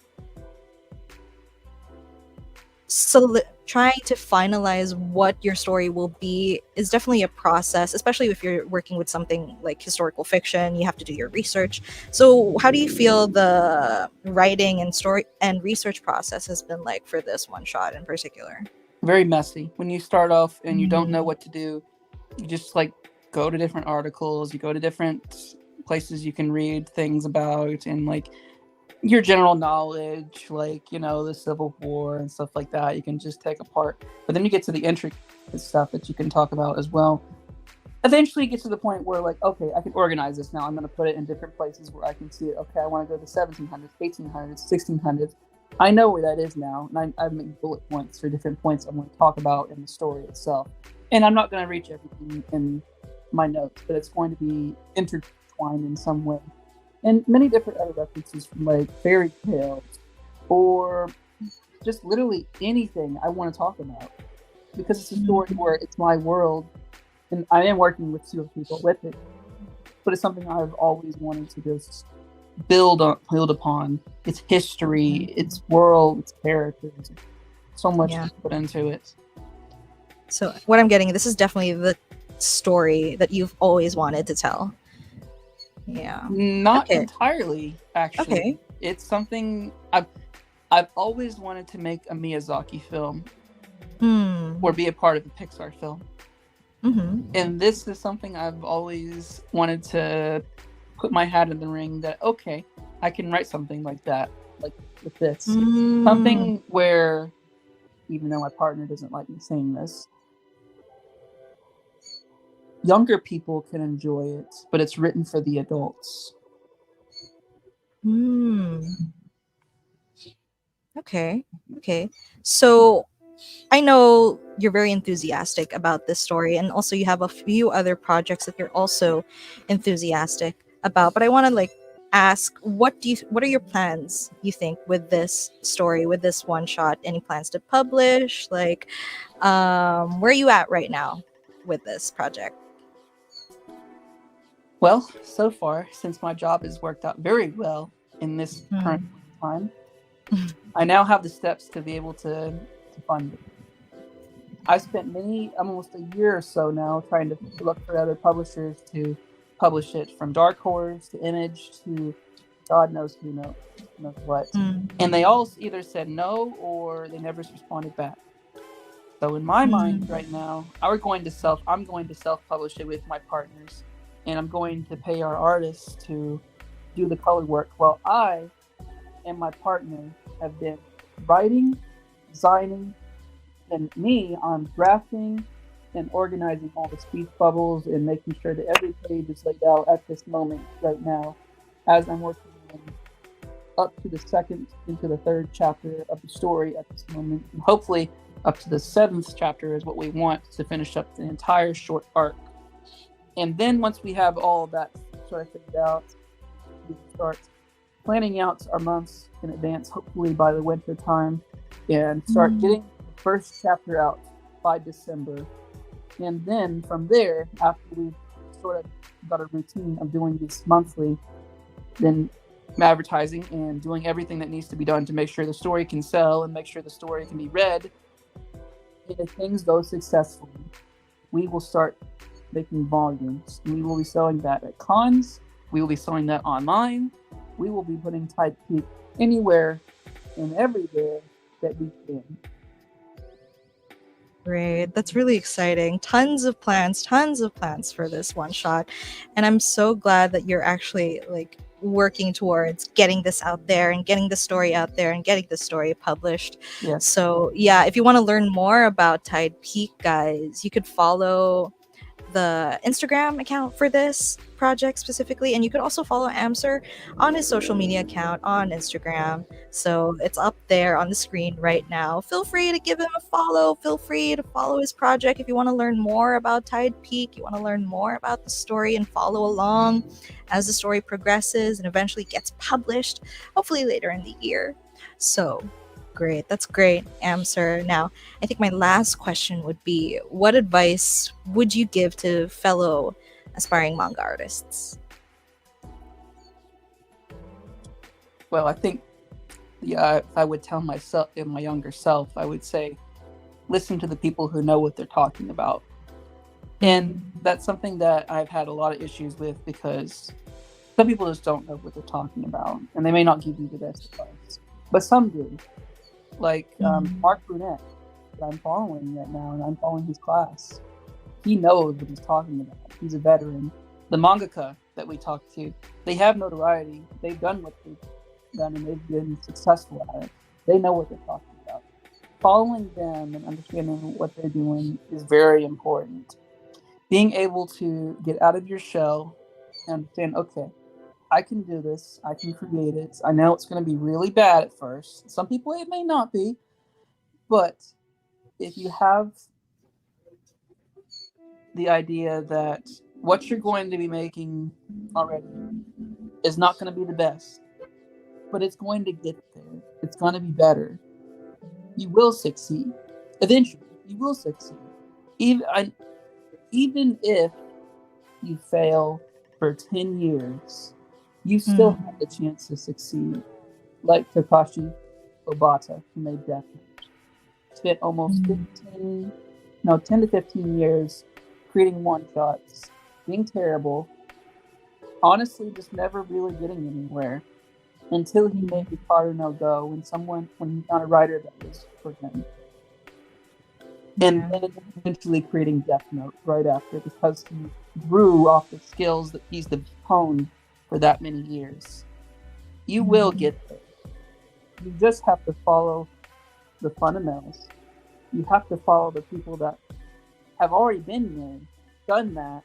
finalize what your story will be is definitely a process, especially if you're working with something like historical fiction. You have to do your research. So how do you feel the writing and story and research process has been like for this one shot in particular? Very messy. When you start off and you don't know Mm, what to do, you just like go to different articles, you go to different places you can read things about, and like your general knowledge, like, the Civil War and stuff like that, you can just take apart. But then you get to the intricate stuff that you can talk about as well. Eventually, you get to the point where, like, okay, I can organize this now. I'm going to put it in different places where I can see it. Okay, I want to go to 1700s, 1800s, 1600s. I know where that is now, and I've made bullet points for different points I want to talk about in the story itself. And I'm not going to reach everything in my notes, but it's going to be intertwined in some way. And many different other references from like fairy tales or just literally anything I want to talk about, because it's a story where it's my world and I am working with 2 people with it, but it's something I've always wanted to just build upon. Its history, its world, its characters, so much yeah. to put into it. So what I'm getting, this is definitely the story that you've always wanted to tell. Yeah. Not Okay. entirely, actually. Okay. It's something I've always wanted to make a Miyazaki film Hmm. or be a part of a Pixar film. Mm-hmm. And this is something I've always wanted to put my hat in the ring that, okay, I can write something like that, like with this. Mm. Something where, even though my partner doesn't like me saying this, younger people can enjoy it, but it's written for the adults. Okay. Okay. So I know you're very enthusiastic about this story, and also you have a few other projects that you're also enthusiastic about. But I want to ask, what are your plans, you think, with this story, with this one shot? Any plans to publish? Where are you at right now with this project? Well, so far, since my job has worked out very well in this current time, I now have the steps to be able to fund it. I spent almost a year or so now trying to look for other publishers to publish it, from Dark Horse to Image to God knows who knows what. And they all either said no or they never responded back. So in my mind right now, I'm going to self-publish it with my partners, and I'm going to pay our artists to do the color work while I and my partner have been writing, designing, and me on drafting and organizing all the speech bubbles and making sure that every page is laid out at this moment right now as I'm working on up to the second into the third chapter of the story at this moment. And hopefully up to the seventh chapter is what we want to finish up the entire short arc. And then once we have all that sort of figured out, we can start planning out our months in advance, hopefully by the winter time, and start getting the first chapter out by December. And then from there, after we've sort of got a routine of doing this monthly, then advertising and doing everything that needs to be done to make sure the story can sell and make sure the story can be read. And if things go successfully, we will start making volumes. We will be selling that at cons. We will be selling that online. We will be putting Tide Peak anywhere and everywhere that we can. Great. That's really exciting. Tons of plans for this one shot. And I'm so glad that you're actually working towards getting this out there and getting the story out there and getting the story published. Yes. So yeah, if you want to learn more about Tide Peak, guys, you could follow the Instagram account for this project specifically, and you could also follow Amser on his social media account on Instagram. So it's up there on the screen right now. Feel free to give him a follow. Feel free to follow his project if you want to learn more about Tide Peak, you want to learn more about the story and follow along as the story progresses and eventually gets published, hopefully later in the year. So great. That's great, Amser. Now, I think my last question would be, what advice would you give to fellow aspiring manga artists? Well, I think if I would tell myself, in my younger self, I would say, listen to the people who know what they're talking about. And that's something that I've had a lot of issues with, because some people just don't know what they're talking about, and they may not give you the best advice, but some do. Like Mark Brunette, that I'm following right now, and I'm following his class. He knows what he's talking about. He's a veteran. The mangaka that we talk to, they have notoriety. They've done what they've done, and they've been successful at it. They know what they're talking about. Following them and understanding what they're doing is very important. Being able to get out of your shell and understand, okay, I can do this. I can create it. I know it's going to be really bad at first. Some people, it may not be. But if you have the idea that what you're going to be making already is not going to be the best, but it's going to get there, it's going to be better, you will succeed. Eventually, you will succeed. Even if you fail for 10 years, you still have the chance to succeed. Like Takashi Obata, who made Death Note, spent almost 10 to 15 years creating one-shots, being terrible, honestly just never really getting anywhere, until he made Hikaru no Go when he found a writer that was for him. And then eventually creating Death Note right after, because he grew off the skills that he's honed for that many years. You will get there. You just have to follow the fundamentals. You have to follow the people that have already been there done that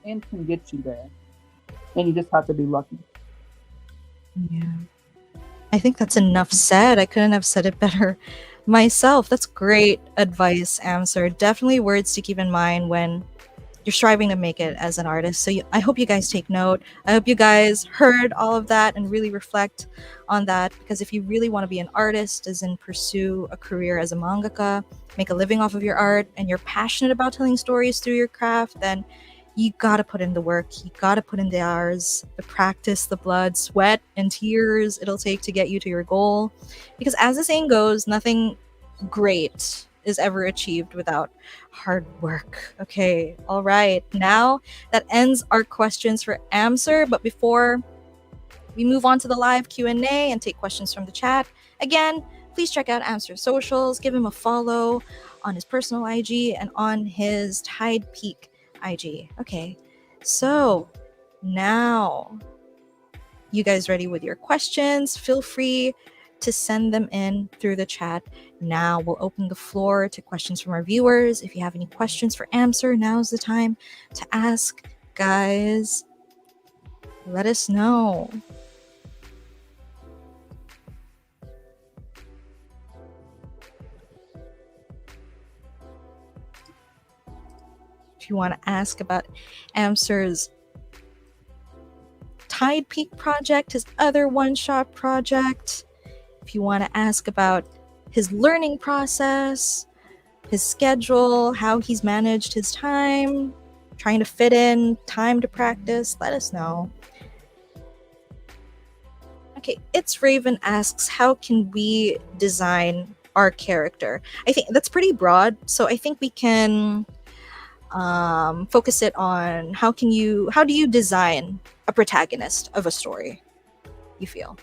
and can get you there. And you just have to be lucky. Yeah. I think that's enough said. I couldn't have said it better myself. That's great advice, Amser. Definitely words to keep in mind when you're striving to make it as an artist. So I hope you guys take note. I hope you guys heard all of that and really reflect on that, because if you really want to be an artist, as in pursue a career as a mangaka, make a living off of your art, and you're passionate about telling stories through your craft, then you gotta put in the work. You gotta put in the hours, the practice, the blood, sweat, and tears it'll take to get you to your goal. Because as the saying goes, nothing great is ever achieved without hard work. Okay, all right. Now that ends our questions for Amser. But before we move on to the live Q&A and take questions from the chat, again, please check out Amser's socials. Give him a follow on his personal IG and on his Tide Peak IG. Okay, so now you guys ready with your questions? Feel free to send them in through the chat. Now we'll open the floor to questions from our viewers. If you have any questions for Amser, now's the time to ask. Guys, let us know. If you want to ask about Amser's Tide Peak project, his other one-shot project, if you want to ask about his learning process, his schedule, how he's managed his time, trying to fit in time to practice, let us know. Okay, It's Raven asks, how can we design our character? I think that's pretty broad, so I think we can focus it on how do you design a protagonist of a story, you feel?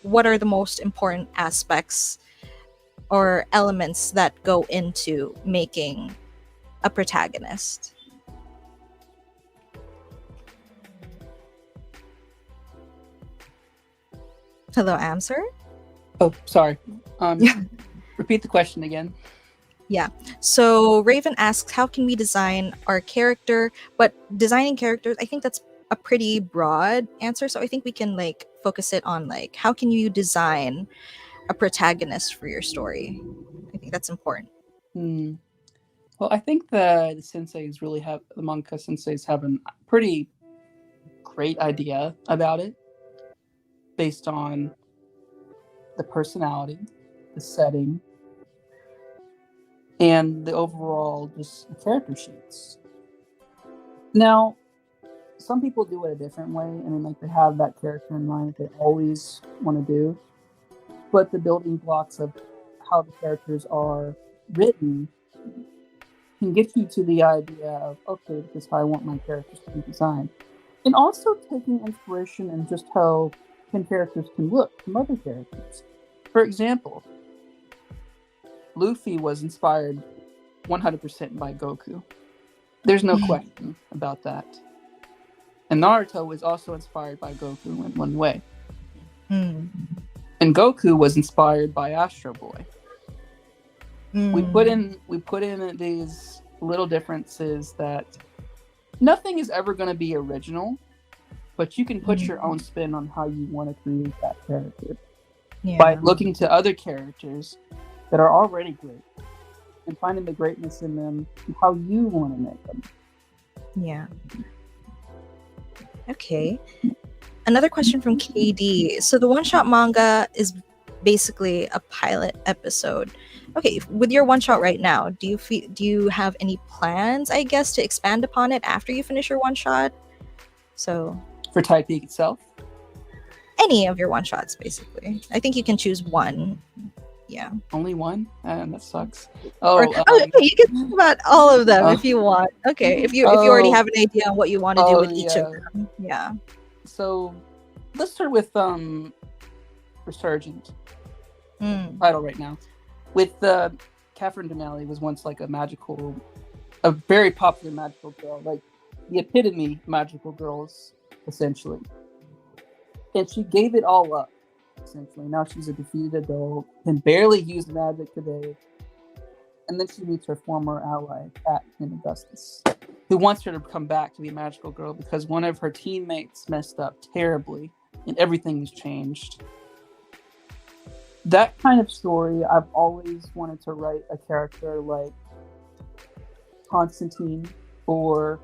What are the most important aspects or elements that go into making a protagonist? Hello, Amser? Oh, sorry. Yeah. Repeat the question again. Yeah. So Raven asks, how can we design our character? But designing characters, I think that's a pretty broad answer. So I think we can focus it on how can you design a protagonist for your story? I think that's important. Well, I think the senseis really have, the manga senseis have a pretty great idea about it based on the personality, the setting, and the overall just character sheets. Now, some people do it a different way. I mean, they have that character in mind that they always want to do. But the building blocks of how the characters are written can get you to the idea of, okay, this is how I want my characters to be designed. And also taking inspiration in just how characters can look from other characters. For example, Luffy was inspired 100% by Goku. There's no question about that. And Naruto was also inspired by Goku in one way. And Goku was inspired by Astro Boy. We put in these little differences that nothing is ever going to be original, but you can put your own spin on how you want to create that character by looking to other characters that are already great and finding the greatness in them and how you want to make them. Yeah. Okay. Another question from KD. So the one-shot manga is basically a pilot episode. Okay, with your one-shot right now, do you have any plans, I guess, to expand upon it after you finish your one-shot? So for Tide Peak itself? Any of your one-shots, basically. I think you can choose one. Yeah. Only one? That sucks. Okay, you can talk about all of them if you want. Okay, if you already have an idea on what you want to do with each of them. Yeah. So let's start with Resurgent. Title right now. With Catherine Donnelly was once a very popular magical girl, like the epitome magical girls, essentially. And she gave it all up. Essentially, now she's a defeated adult, can barely use magic today, and then she meets her former ally, Kat in Augustus. who wants her to come back to be a magical girl because one of her teammates messed up terribly and everything's changed. That kind of story, I've always wanted to write a character like Constantine or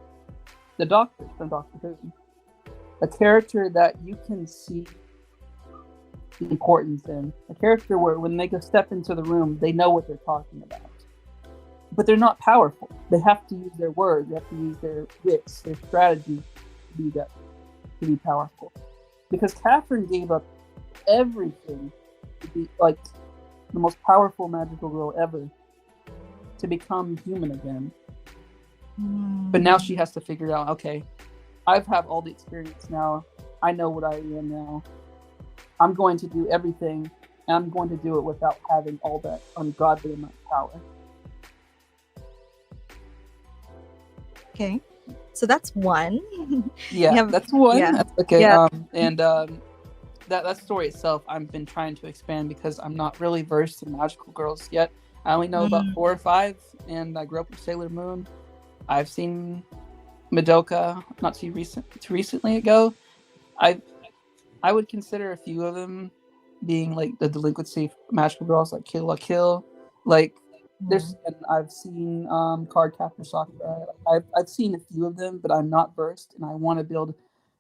the Doctor from Doctor Who. A character that you can see the importance in. A character where when they go step into the room, they know what they're talking about. But they're not powerful. They have to use their words, they have to use their wits, their strategy to be powerful. Because Catherine gave up everything to be like the most powerful magical girl ever, to become human again. But now she has to figure out, okay, I've had all the experience now. I know what I am now. I'm going to do everything, and I'm going to do it without having all that ungodly amount of power. Okay, so that's one. Yeah, that's one. Yeah. That's okay. Yeah. That story itself, I've been trying to expand because I'm not really versed in magical girls yet. I only know about 4 or 5, and I grew up with Sailor Moon. I've seen Madoka not too recently ago. I would consider a few of them being like the delinquency magical girls, like Kill la Kill. Like there's, and I've seen Cardcaptor Sakura. I've seen a few of them, but I'm not versed, and I want to build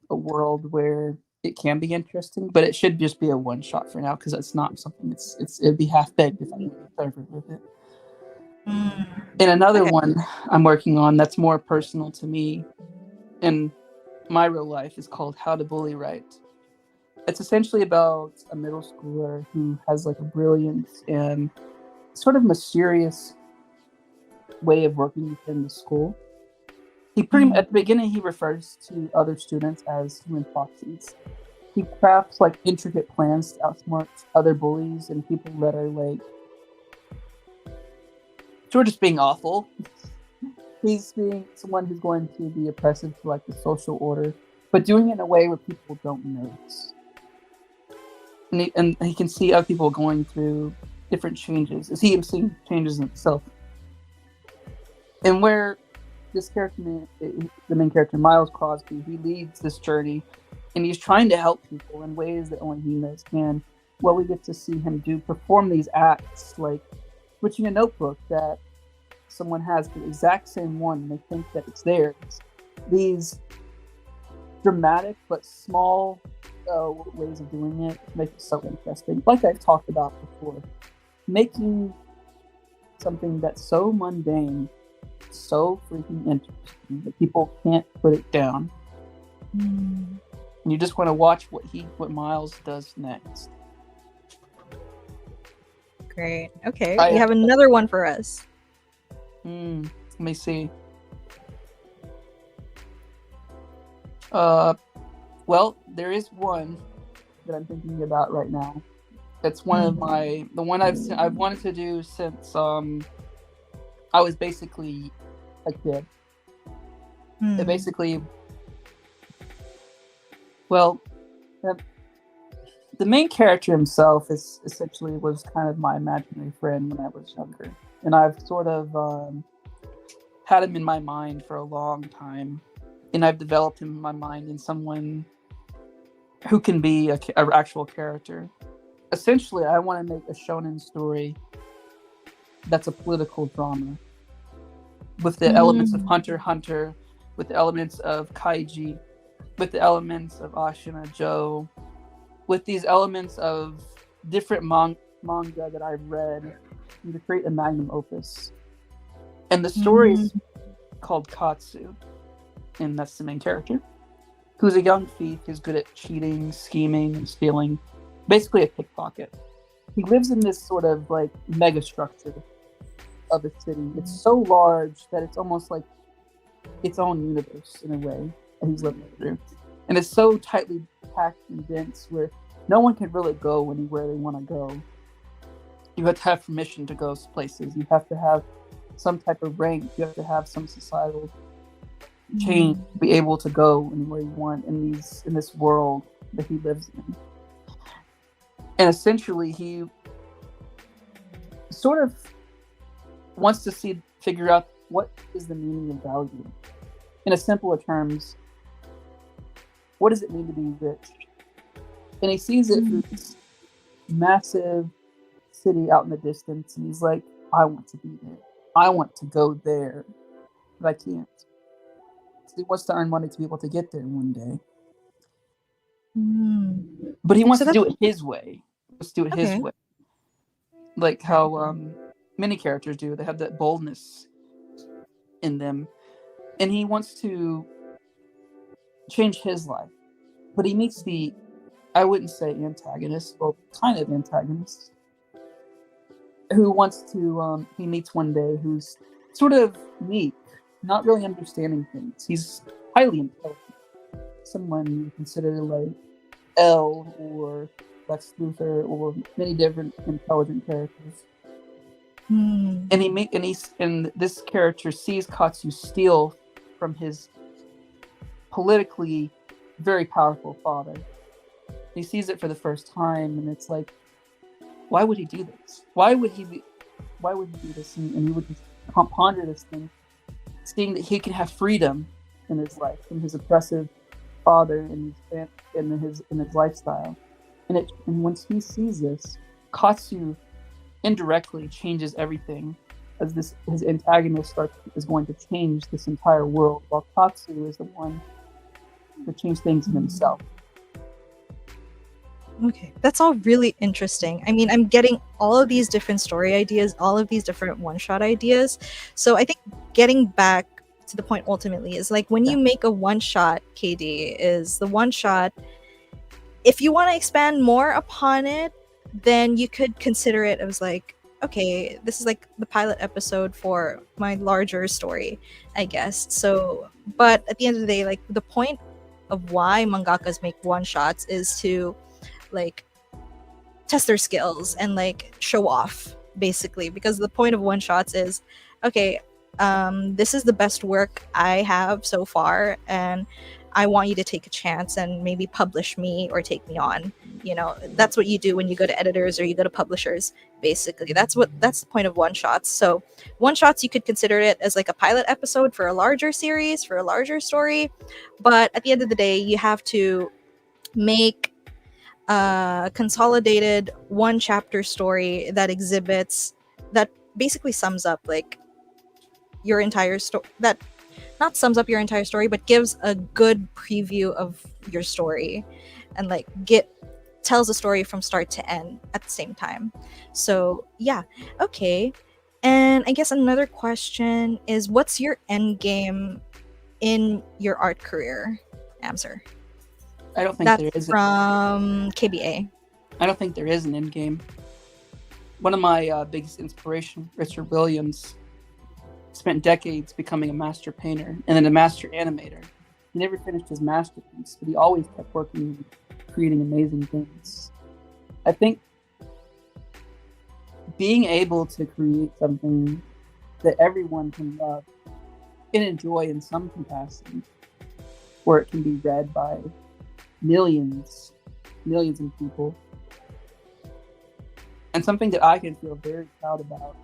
a world where it can be interesting, but it should just be a one shot for now because it's not something. It'd be half baked if I went further with it. And another one I'm working on that's more personal to me in my real life is called How to Bully Right. It's essentially about a middle schooler who has like a brilliant and sort of mysterious way of working within the school. He at the beginning he refers to other students as human proxies. He crafts like intricate plans to outsmart other bullies and people that are like sort of just being awful. He's being someone who's going to be oppressive to like the social order, but doing it in a way where people don't notice. And he can see other people going through different changes. Is he seeing changes in himself? And where this character, the main character, Miles Crosby, he leads this journey, and he's trying to help people in ways that only he knows can. Well, we get to see him perform these acts, like switching a notebook that someone has the exact same one, and they think that it's theirs. These dramatic but small ways of doing it make it so interesting. Like I've talked about before, making something that's so mundane so freaking interesting that people can't put it down. And you just want to watch what Miles does next. Great. Okay, you have another one for us. Let me see. Well, there is one that I'm thinking about right now. It's one of the one I've wanted to do since I was basically a kid. It basically, well, the main character himself was kind of my imaginary friend when I was younger, and I've sort of had him in my mind for a long time, and I've developed him in my mind in someone who can be an actual character. Essentially, I want to make a shonen story that's a political drama with the elements of Hunter x Hunter, with the elements of Kaiji, with the elements of Ashina Joe, with these elements of different manga that I've read, and to create a magnum opus. And the story is called Katsu, and that's the main character, who's a young thief who's good at cheating, scheming, and stealing. Basically a pickpocket. He lives in this sort of like mega structure of a city. It's so large that it's almost like its own universe in a way that he's living through. And it's so tightly packed and dense where no one can really go anywhere they want to go. You have to have permission to go places. You have to have some type of rank. You have to have some societal change to be able to go anywhere you want in this world that he lives in. And essentially, he sort of wants to figure out what is the meaning of value. in a simpler terms, what does it mean to be rich? And he sees it through this massive city out in the distance, and he's like, I want to be there. I want to go there, but I can't. So he wants to earn money to be able to get there one day. But he wants to do it his way. He wants to do it his way. Like how many characters do. They have that boldness in them. And he wants to change his life. But he meets the, I wouldn't say antagonist, well, kind of antagonist, who wants to, he meets one day who's sort of meek, not really understanding things. He's highly intelligent. Someone you consider like L or Lex Luthor or many different intelligent characters. And this character sees Katsu steal from his politically very powerful father. He sees it for the first time, and it's like, why would he do this? Why would he do this? And he would just ponder this thing, seeing that he can have freedom in his life from his oppressive father and his lifestyle. And once he sees this, Katsu indirectly changes everything, as his antagonist is going to change this entire world, while Katsu is the one to change things in himself. Okay, that's all really interesting. I mean, I'm getting all of these different story ideas, all of these different one-shot ideas. So I think getting back to the point ultimately is like when you make a one-shot, KD, is the one-shot, if you want to expand more upon it, then you could consider it as like, okay, this is like the pilot episode for my larger story, I guess. So, but at the end of the day, like the point of why mangakas make one-shots is to like test their skills and like show off, basically, because the point of one-shots is, okay, this is the best work I have so far, and I want you to take a chance and maybe publish me or take me on. You know, that's what you do when you go to editors or you go to publishers, basically. That's the point of one-shots. So one-shots, you could consider it as like a pilot episode for a larger series, for a larger story. But at the end of the day, you have to make a consolidated one chapter story that basically sums up like your entire story, that not sums up your entire story, but gives a good preview of your story, and like tells a story from start to end at the same time. So yeah, okay. And I guess another question is, what's your end game in your art career, Amser? I don't think That's there is from KBA. I don't think there is an end game. One of my biggest inspiration, Richard Williams, spent decades becoming a master painter and then a master animator. He never finished his masterpiece, but he always kept working, creating amazing things. I think being able to create something that everyone can love and enjoy in some capacity, where it can be read by millions of people, and something that I can feel very proud about,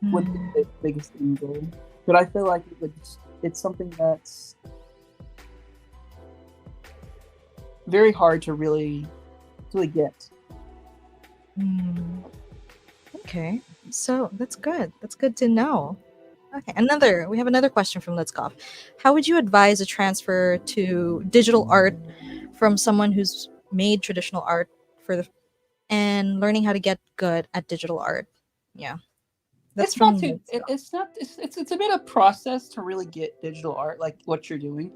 would be the biggest end goal. But I feel like it's something that's very hard to really get. Okay, so that's good. That's good to know. Okay, we have another question from Let's Golf. How would you advise a transfer to digital art from someone who's made traditional art and learning how to get good at digital art? Yeah. It's a bit of process to really get digital art, like what you're doing.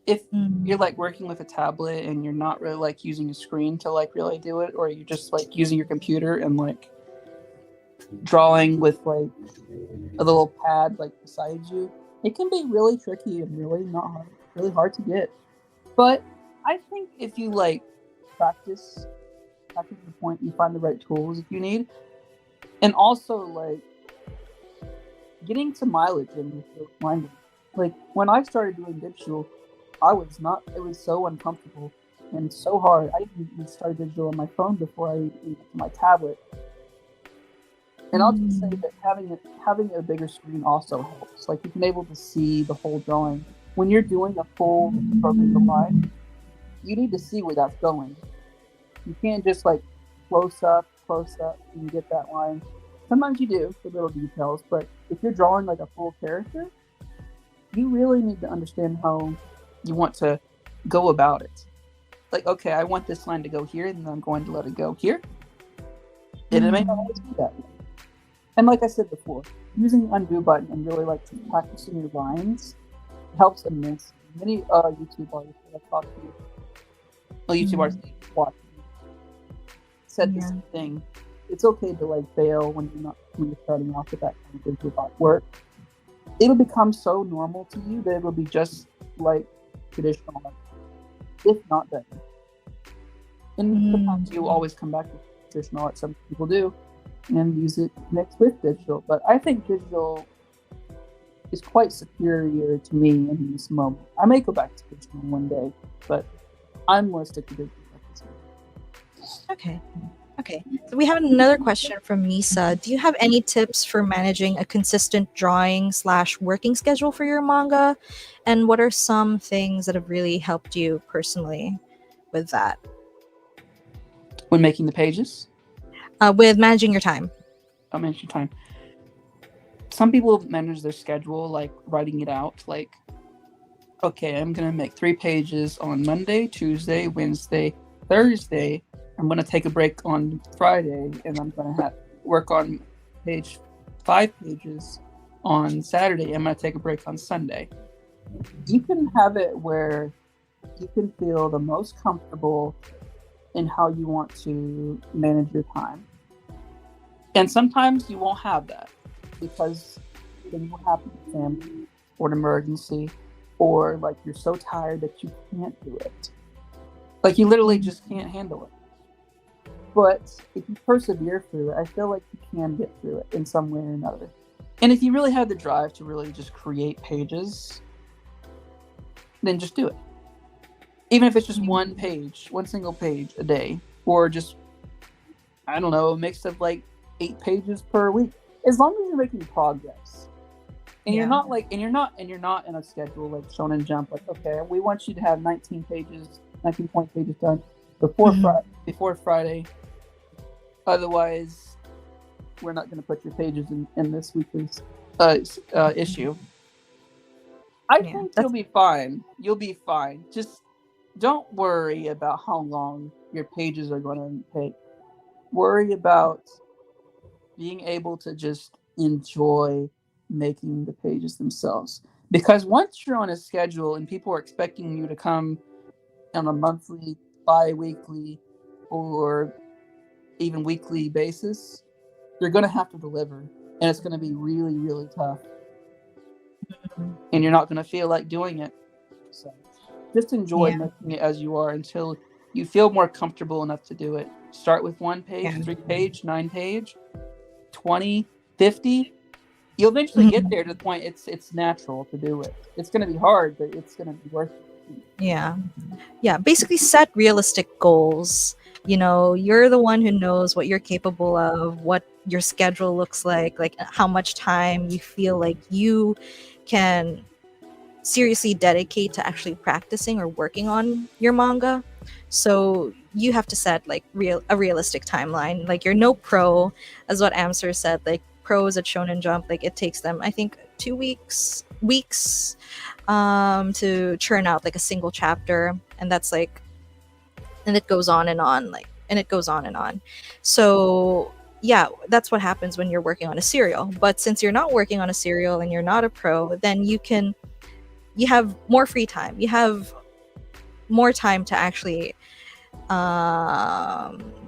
If you're like working with a tablet and you're not really like using a screen to like really do it, or you're just like using your computer and like drawing with like a little pad like beside you, it can be really tricky and really hard to get. But I think if you like practice to the point you find the right tools if you need, and also like getting to mileage in your language. Like when I started doing digital, it was so uncomfortable and so hard. I even started digital on my phone before I even got to my tablet. And I'll just say that having a bigger screen also helps. Like you've been able to see the whole drawing when you're doing a full program line, you need to see where that's going. You can't just like close up, and get that line. Sometimes you do for little details, but if you're drawing like a full character, you really need to understand how you want to go about it. Like, okay, I want this line to go here, and then I'm going to let it go here. And it may not always be that way. And like I said before, using the undo button and really like practicing your lines helps immensely. Many YouTube artists that I've talked to, YouTube artists watch said the same thing. It's okay to like fail when you're starting off with that kind of visual artwork. It'll become so normal to you that it'll be just like traditional art, if not better. And sometimes you always come back to traditional art. Some people do, and use it mixed with digital. But I think digital is quite superior to me in this moment. I may go back to digital one day, but I'm more stick to digital at this moment. Okay. So we have another question from Misa. Do you have any tips for managing a consistent drawing/working schedule for your manga? And what are some things that have really helped you personally with that? When making the pages? With managing your time. Managing time. Some people manage their schedule like writing it out. Like, okay, I'm going to make 3 pages on Monday, Tuesday, Wednesday, Thursday. I'm going to take a break on Friday, and I'm going to work on 5 pages on Saturday. I'm going to take a break on Sunday. You can have it where you can feel the most comfortable in how you want to manage your time. And sometimes you won't have that because things will happen with family or an emergency, or like you're so tired that you can't do it. Like you literally just can't handle it. But if you persevere through it, I feel like you can get through it in some way or another. And if you really have the drive to really just create pages, then just do it. Even if it's just one single page a day, or just, I don't know, a mix of like 8 pages per week. As long as you're making progress. And you're not in a schedule like Shonen Jump, like, okay, we want you to have 19 point pages done before Friday. Otherwise, we're not going to put your pages in this weekly's issue. I think you'll be fine. You'll be fine. Just don't worry about how long your pages are going to take. Worry about being able to just enjoy making the pages themselves. Because once you're on a schedule and people are expecting you to come on a monthly, bi-weekly, or even weekly basis, you're going to have to deliver. And it's going to be really, really tough. And you're not going to feel like doing it. So just enjoy making it as you are until you feel more comfortable enough to do it. Start with 1 page, 3 page, 9 page, 20, 50. You'll eventually get there to the point it's natural to do it. It's going to be hard, but it's going to be worth it. Yeah. Basically set realistic goals. You know, you're the one who knows what you're capable of, what your schedule looks like how much time you feel like you can seriously dedicate to actually practicing or working on your manga. So you have to set like a realistic timeline. Like you're no pro, as what Amser said. Like pros at Shonen Jump, like it takes them, I think, 2 weeks to churn out like a single chapter, and that's like, and it goes on and on, So yeah, that's what happens when you're working on a serial. But since you're not working on a serial and you're not a pro, then you have more free time. You have more time to actually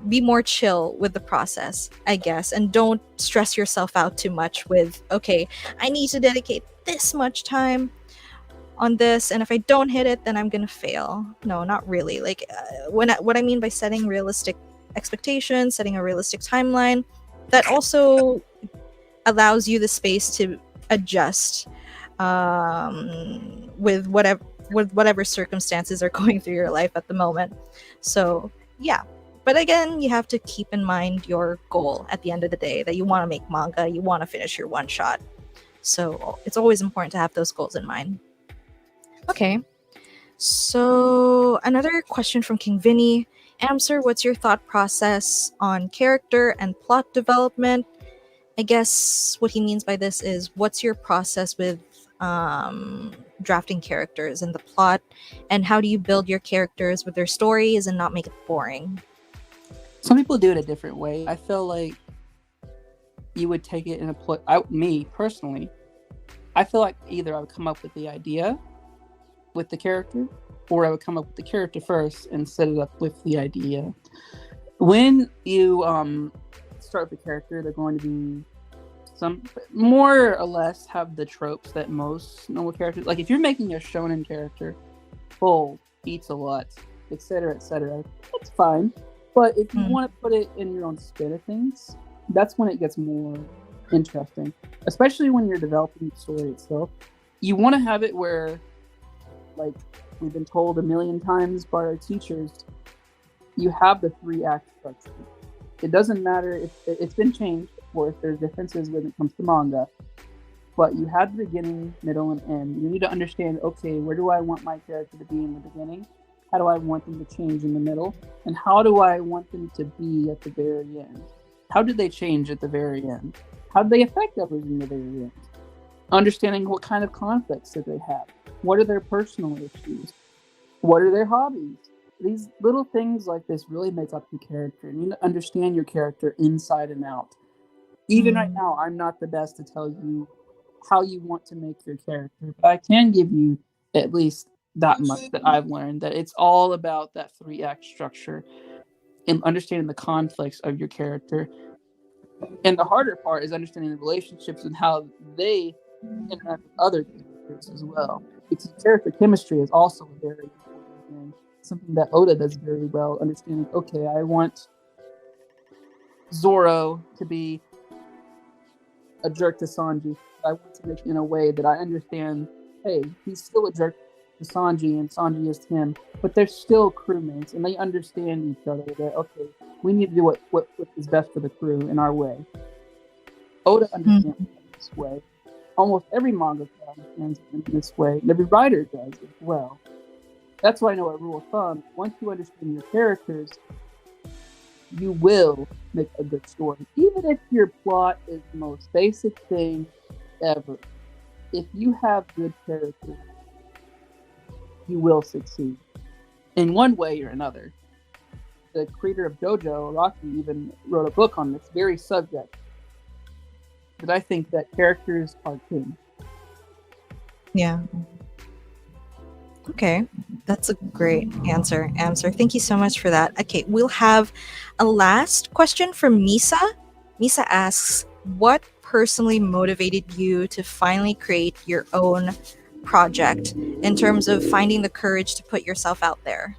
be more chill with the process, I guess, and don't stress yourself out too much with, okay, I need to dedicate this much time on this, and if I don't hit it, then I'm gonna fail. No, not really. Like what I mean by setting realistic expectations, setting a realistic timeline, that also allows you the space to adjust with whatever circumstances are going through your life at the moment. So yeah, but again, you have to keep in mind your goal at the end of the day, that you want to make manga, you want to finish your one shot. So it's always important to have those goals in mind. Okay. So, another question from King Vinny. Amser, what's your thought process on character and plot development? I guess what he means by this is what's your process with drafting characters and the plot, and how do you build your characters with their stories and not make it boring? Some people do it a different way. I feel like you would take it in me personally, I feel like either I would come up with the idea with the character, or I would come up with the character first and set it up with the idea. When you start with the character, they're going to be some more or less have the tropes that most normal characters. Like if you're making a shonen character, full, eats a lot, etc., that's fine. But if you want to put it in your own spin of things, that's when it gets more interesting. Especially when you're developing the story itself. You want to have it where, like we've been told a million times by our teachers, you have the 3-act structure. It doesn't matter if it's been changed, of course, there's differences when it comes to manga, but you have the beginning, middle, and end. You need to understand, okay, where do I want my character to be in the beginning? How do I want them to change in the middle? And how do I want them to be at the very end? How did they change at the very end? How did they affect others in the very end? Understanding what kind of conflicts that they have. What are their personal issues? What are their hobbies? These little things like this really make up your character. You need to understand your character inside and out. Even right now, I'm not the best to tell you how you want to make your character, but I can give you at least that much that I've learned, that it's all about that 3-act structure and understanding the conflicts of your character. And the harder part is understanding the relationships and how they interact with other characters as well. Because character chemistry is also a very important thing. Something that Oda does very well, understanding, okay, I want Zoro to be a jerk to Sanji. I want to make it in a way that I understand, hey, he's still a jerk to Sanji and Sanji is to him, but they're still crewmates and they understand each other, that, okay, we need to do what is best for the crew in our way. Oda understands this way. Almost every manga understands it in this way, and every writer does as well. That's why I know a rule of thumb, once you understand your characters, you will make a good story. Even if your plot is the most basic thing ever, if you have good characters, you will succeed in one way or another. The creator of JoJo, Araki, even wrote a book on this very subject. But I think that characters are king. Yeah. Okay, that's a great answer. Thank you so much for that. Okay, we'll have a last question from Misa. Misa asks, what personally motivated you to finally create your own project in terms of finding the courage to put yourself out there?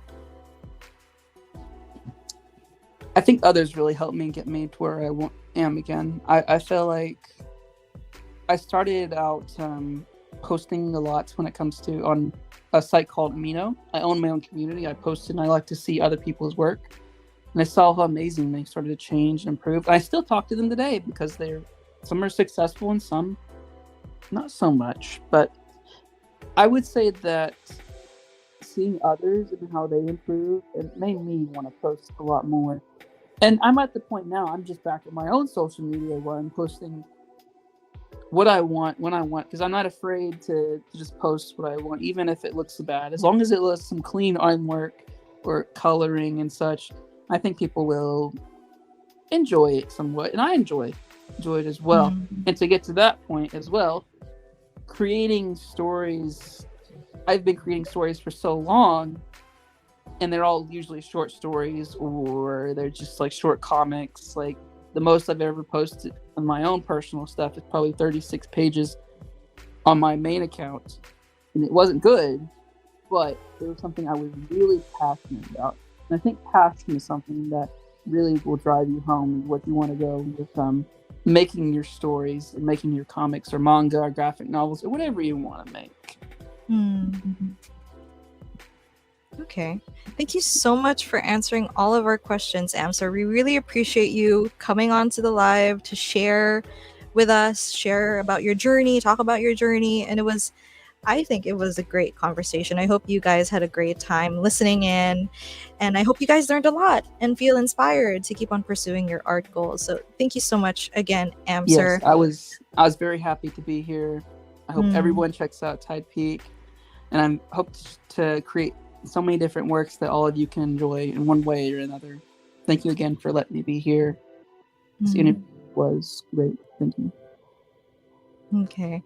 I think others really helped me get me to where I am again. I feel like I started out posting a lot when it comes to on a site called Amino. I own my own community. I posted and I like to see other people's work. And I saw how amazing they started to change and improve. And I still talk to them today because some are successful and some not so much. But I would say that seeing others and how they improve, it made me want to post a lot more. And I'm at the point now, I'm just back at my own social media where I'm posting what I want, when I want, because I'm not afraid to just post what I want, even if it looks bad. As long as it looks some clean artwork or coloring and such, I think people will enjoy it somewhat. And I enjoy it as well. And to get to that point as well, creating stories, I've been creating stories for so long, and they're all usually short stories or they're just like short comics. Like the most I've ever posted on my own personal stuff is probably 36 pages on my main account. And it wasn't good, but it was something I was really passionate about. And I think passion is something that really will drive you home with what you want to go with making your stories and making your comics or manga or graphic novels or whatever you want to make. Okay. Thank you so much for answering all of our questions, Amser. We really appreciate you coming on to the live to share with us, share about your journey, talk about your journey. And it was I think it was a great conversation. I hope you guys had a great time listening in, and I hope you guys learned a lot and feel inspired to keep on pursuing your art goals. So thank you so much again, Yes, Amser. I was very happy to be here. I hope Mm, everyone checks out Tide Peak, and I hope to create so many different works that all of you can enjoy in one way or another. Thank you again for letting me be here. This interview mm. was great. Thank you. Okay.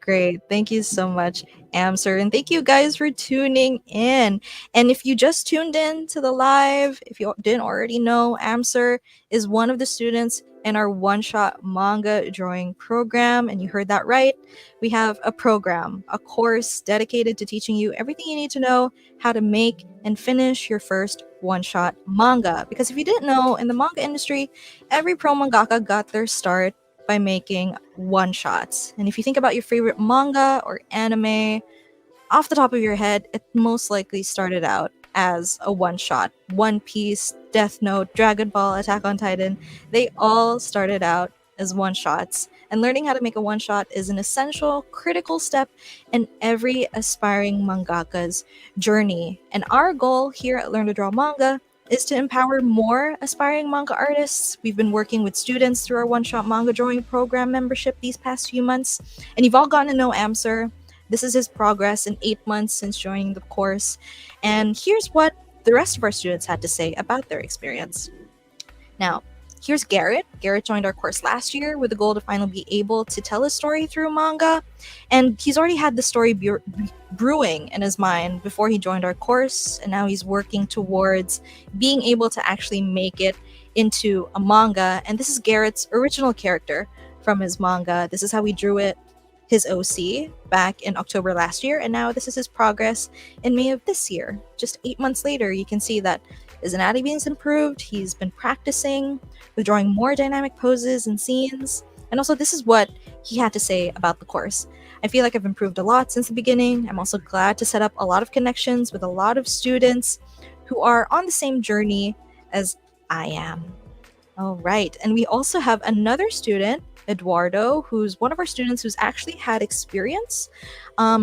Great. Thank you so much, Amser. And thank you guys for tuning in. And if you just tuned in to the live, if you didn't already know, Amser is one of the students in our one shot manga drawing program. And you heard that right. We have a program, a course dedicated to teaching you everything you need to know how to make and finish your first one shot manga. Because if you didn't know, in the manga industry, every pro mangaka got their start by making one shots. And if you think about your favorite manga or anime, off the top of your head, it most likely started out as a one shot. One Piece, Death Note, Dragon Ball, Attack on Titan, they all started out as one shots. And learning how to make a one shot is an essential, critical step in every aspiring mangaka's journey. And our goal here at Learn to Draw Manga is to empower more aspiring manga artists. We've been working with students through our one shot manga drawing program membership these past few months, and you've all gotten to know Amser. This is his progress in 8 months since joining the course. And here's what the rest of our students had to say about their experience. Now, here's Garrett. Garrett joined our course last year with the goal to finally be able to tell his story through manga. And he's already had the story brewing in his mind before he joined our course. And now he's working towards being able to actually make it into a manga. And this is Garrett's original character from his manga. This is how he drew it, his OC, back in October last year. And now this is his progress in May of this year. Just 8 months later, you can see that his anatomy has improved. He's been practicing with drawing more dynamic poses and scenes. And also, this is what he had to say about the course. I feel like I've improved a lot since the beginning. I'm also glad to set up a lot of connections with a lot of students who are on the same journey as I am. All right. And we also have another student, Eduardo, who's one of our students who's actually had experience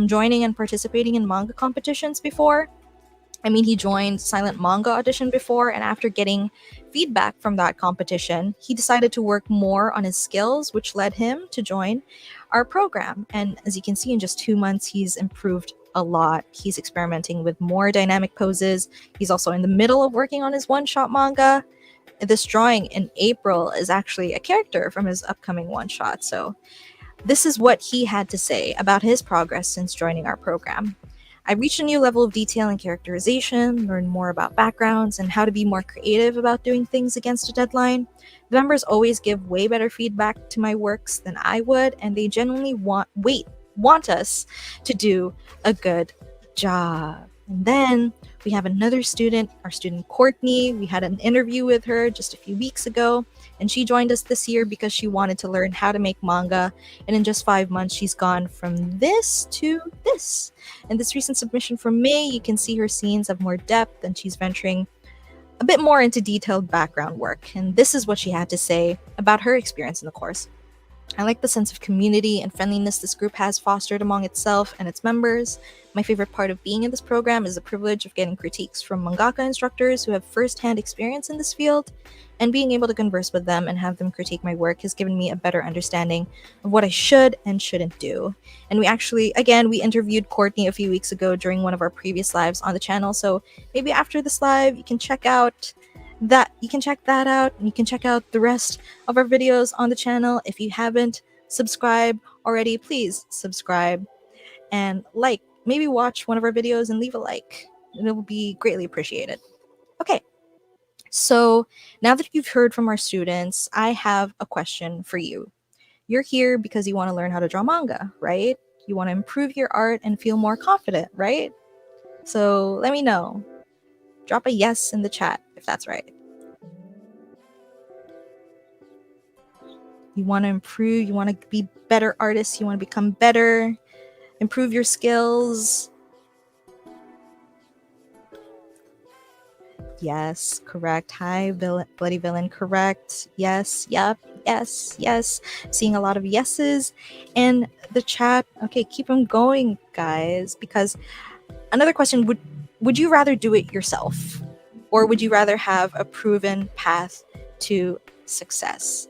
joining and participating in manga competitions before. I mean, he joined Silent Manga Audition before, and after getting feedback from that competition, he decided to work more on his skills, which led him to join our program. And as you can see, in just 2 months, he's improved a lot. He's experimenting with more dynamic poses. He's also in the middle of working on his one shot manga. This drawing in April is actually a character from his upcoming one shot. So, this is what he had to say about his progress since joining our program. I reached a new level of detail and characterization, learned more about backgrounds, and how to be more creative about doing things against a deadline. The members always give way better feedback to my works than I would, and they genuinely want us to do a good job. And then we have another student, our student Courtney. We had an interview with her just a few weeks ago, and she joined us this year because she wanted to learn how to make manga. And in just 5 months, she's gone from this to this. In this recent submission from May, you can see her scenes have more depth, and she's venturing a bit more into detailed background work. And this is what she had to say about her experience in the course. I like the sense of community and friendliness this group has fostered among itself and its members. My favorite part of being in this program is the privilege of getting critiques from mangaka instructors who have first-hand experience in this field, and being able to converse with them and have them critique my work has given me a better understanding of what I should and shouldn't do. And we interviewed Courtney a few weeks ago during one of our previous lives on the channel, so maybe after this live, you can check that out, and you can check out the rest of our videos on the channel. If you haven't subscribed already, please subscribe and maybe watch one of our videos and leave a like. It will be greatly appreciated. Okay, so now that you've heard from our students, I have a question for you. You're here because you want to learn how to draw manga, right? You want to improve your art and feel more confident, right? So let me know. Drop a yes in the chat if that's right. You want to improve, you want to be better artists, you want to become better, improve your skills. Yes, correct. Hi, Bloody Villain, correct. Yes, yep. Yes, yes. Seeing a lot of yeses in the chat. Okay, keep them going, guys. Because another question, would you rather do it yourself, or would you rather have a proven path to success?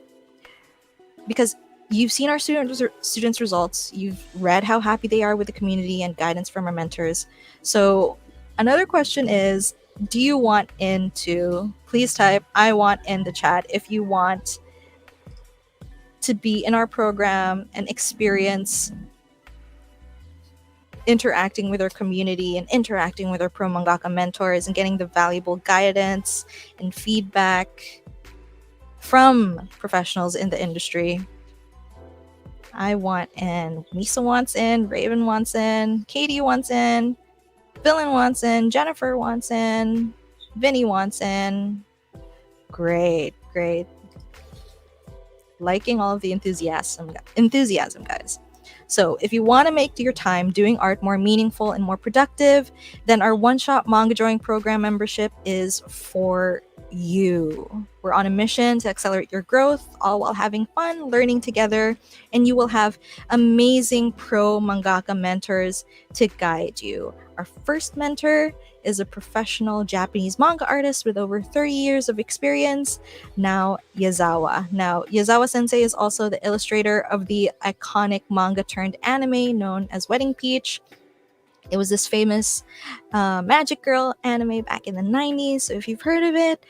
Because you've seen our students' results, you've read how happy they are with the community and guidance from our mentors. So another question is, do you want into, please type I want in the chat if you want to be in our program and experience interacting with our community and interacting with our pro mangaka mentors and getting the valuable guidance and feedback from professionals in the industry. I want in. Misa wants in. Raven wants in. Katie wants in. Villain wants in. Jennifer wants in. Vinny wants in. Great, great. Liking all of the enthusiasm, guys. So if you want to make your time doing art more meaningful and more productive, then our one-shot manga drawing program membership is for you. We're on a mission to accelerate your growth, all while having fun learning together, and you will have amazing pro mangaka mentors to guide you. Our first mentor is a professional Japanese manga artist with over 30 years of experience, Now Yazawa sensei is also the illustrator of the iconic manga turned anime known as Wedding Peach. It was this famous magic girl anime back in the 90s. So if you've heard of it,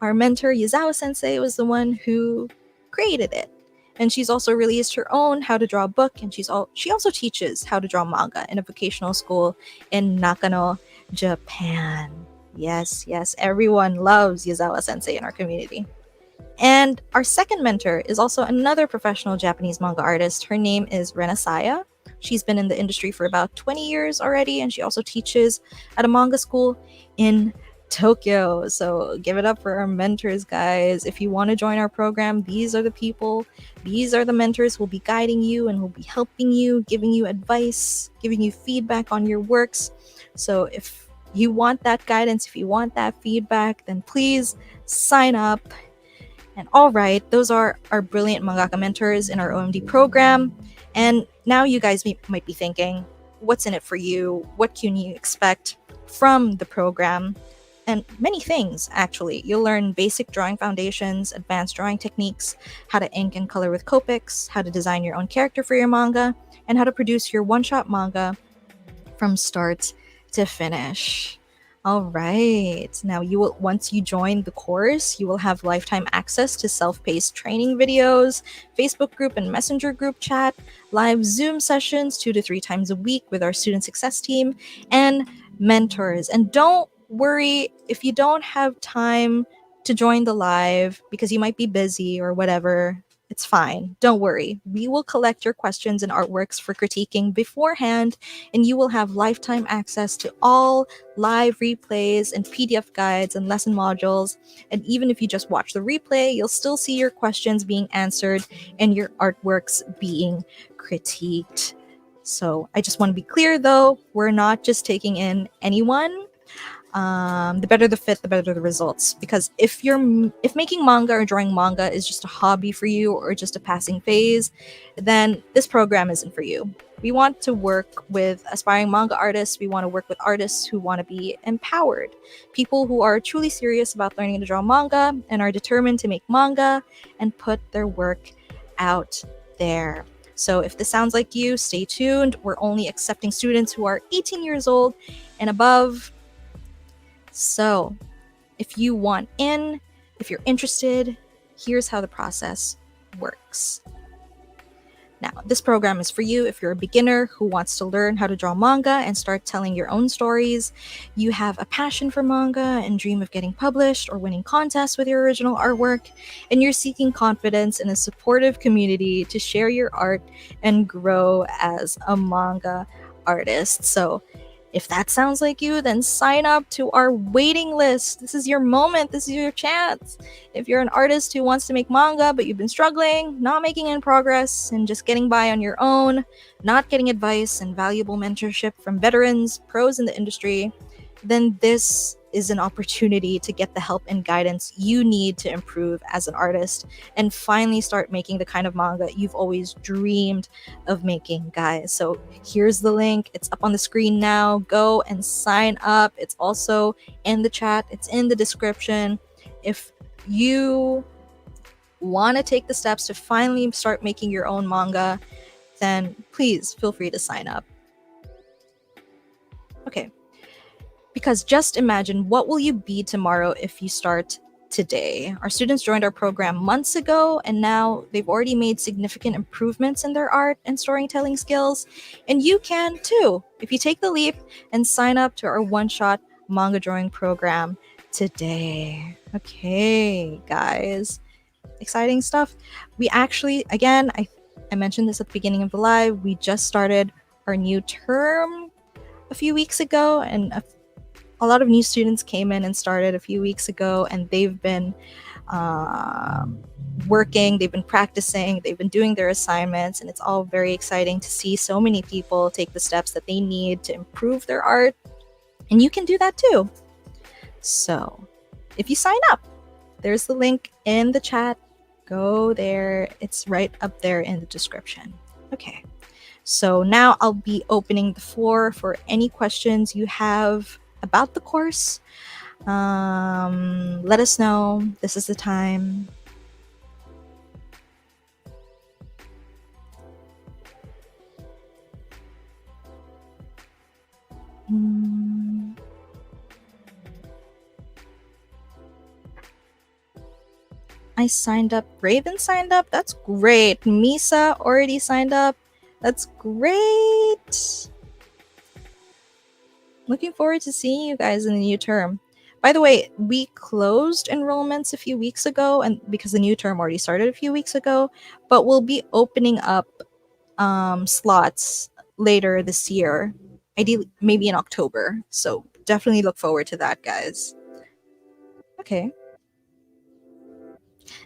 our mentor Yazawa sensei was the one who created it. And she's also released her own How to Draw book, and she also teaches how to draw manga in a vocational school in Nakano, Japan. Yes, everyone loves Yazawa sensei in our community. And our second mentor is also another professional Japanese manga artist. Her name is Renasaya. She's been in the industry for about 20 years already, and she also teaches at a manga school in Tokyo. So give it up for our mentors, guys. If you want to join our program, these are the people, these are the mentors who will be guiding you and will be helping you, giving you advice, giving you feedback on your works. So if you want that guidance, if you want that feedback, then please sign up. And all right, those are our brilliant mangaka mentors in our OMD program. And now you guys might be thinking, what's in it for you? What can you expect from the program? And many things, actually. You'll learn basic drawing foundations, advanced drawing techniques, how to ink and color with Copics, how to design your own character for your manga, and how to produce your one-shot manga from start to finish. All right. Now, once you join the course, you will have lifetime access to self-paced training videos, Facebook group and messenger group chat, live Zoom sessions 2 to 3 times a week with our student success team, and mentors. And don't worry if you don't have time to join the live because you might be busy or whatever. It's fine. Don't worry. We will collect your questions and artworks for critiquing beforehand, and you will have lifetime access to all live replays and PDF guides and lesson modules. And even if you just watch the replay, you'll still see your questions being answered and your artworks being critiqued. So I just want to be clear, though, we're not just taking in anyone. The better the fit, the better the results. Because if making manga or drawing manga is just a hobby for you or just a passing phase, then this program isn't for you. We want to work with aspiring manga artists. We want to work with artists who want to be empowered, people who are truly serious about learning to draw manga and are determined to make manga and put their work out there. So if this sounds like you, stay tuned. We're only accepting students who are 18 years old and above. So if you want in, if you're interested, here's how the process works. Now, this program is for you if you're a beginner who wants to learn how to draw manga and start telling your own stories. You have a passion for manga and dream of getting published or winning contests with your original artwork, and you're seeking confidence in a supportive community to share your art and grow as a manga artist. So if that sounds like you, then sign up to our waiting list. This is your moment. This is your chance. If you're an artist who wants to make manga, but you've been struggling, not making any progress, and just getting by on your own, not getting advice and valuable mentorship from veterans, pros in the industry, then this is an opportunity to get the help and guidance you need to improve as an artist and finally start making the kind of manga you've always dreamed of making, guys. So here's the link. It's up on the screen now. Go and sign up. It's also in the chat, it's in the description. If you want to take the steps to finally start making your own manga, then please feel free to sign up. Okay. Because just imagine, what will you be tomorrow if you start today? Our students joined our program months ago, and now they've already made significant improvements in their art and storytelling skills. And you can too, if you take the leap and sign up to our one-shot manga drawing program today. Okay, guys. Exciting stuff. We actually, again, I mentioned this at the beginning of the live, we just started our new term a few weeks ago, and a lot of new students came in and started a few weeks ago, and they've been working, they've been practicing, they've been doing their assignments, and it's all very exciting to see so many people take the steps that they need to improve their art. And you can do that too. So if you sign up, there's the link in the chat. Go there. It's right up there in the description. Okay. So now I'll be opening the floor for any questions you have about the course. Let us know. This is the time. I signed up. Raven signed up. That's great. Misa already signed up. That's great. Looking forward to seeing you guys in the new term. By the way, we closed enrollments a few weeks ago, and because the new term already started a few weeks ago, but we'll be opening up slots later this year, ideally maybe in October. So definitely look forward to that, guys. Okay.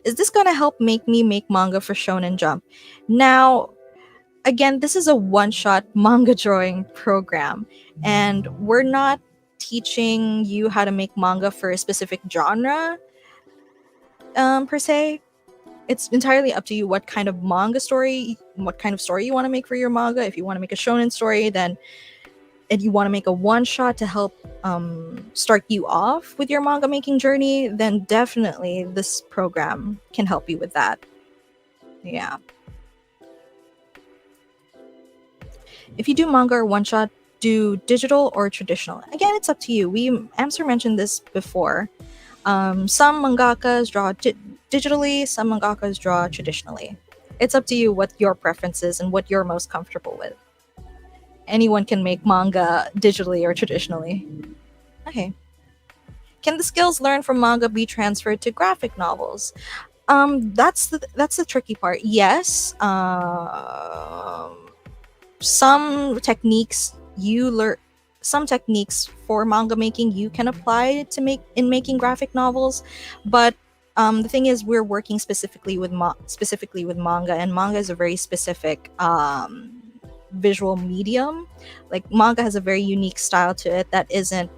Is this going to help make me make manga for Shonen Jump? Now, again, this is a one-shot manga drawing program, and we're not teaching you how to make manga for a specific genre per se. It's entirely up to you what kind of manga story, what kind of story you want to make for your manga. If you want to make a shonen story, then if you want to make a one-shot to help start you off with your manga making journey, then definitely this program can help you with that. Yeah. If you do manga or one-shot, do digital or traditional. Again, it's up to you. Amser mentioned this before. Some mangakas draw digitally, some mangakas draw traditionally. It's up to you what your preference is and what you're most comfortable with. Anyone can make manga digitally or traditionally. Okay. Can the skills learned from manga be transferred to graphic novels? That's the tricky part. Yes. Some techniques for manga making you can apply to making graphic novels, but the thing is, we're working specifically with manga, and manga is a very specific visual medium. Like, manga has a very unique style to it that isn't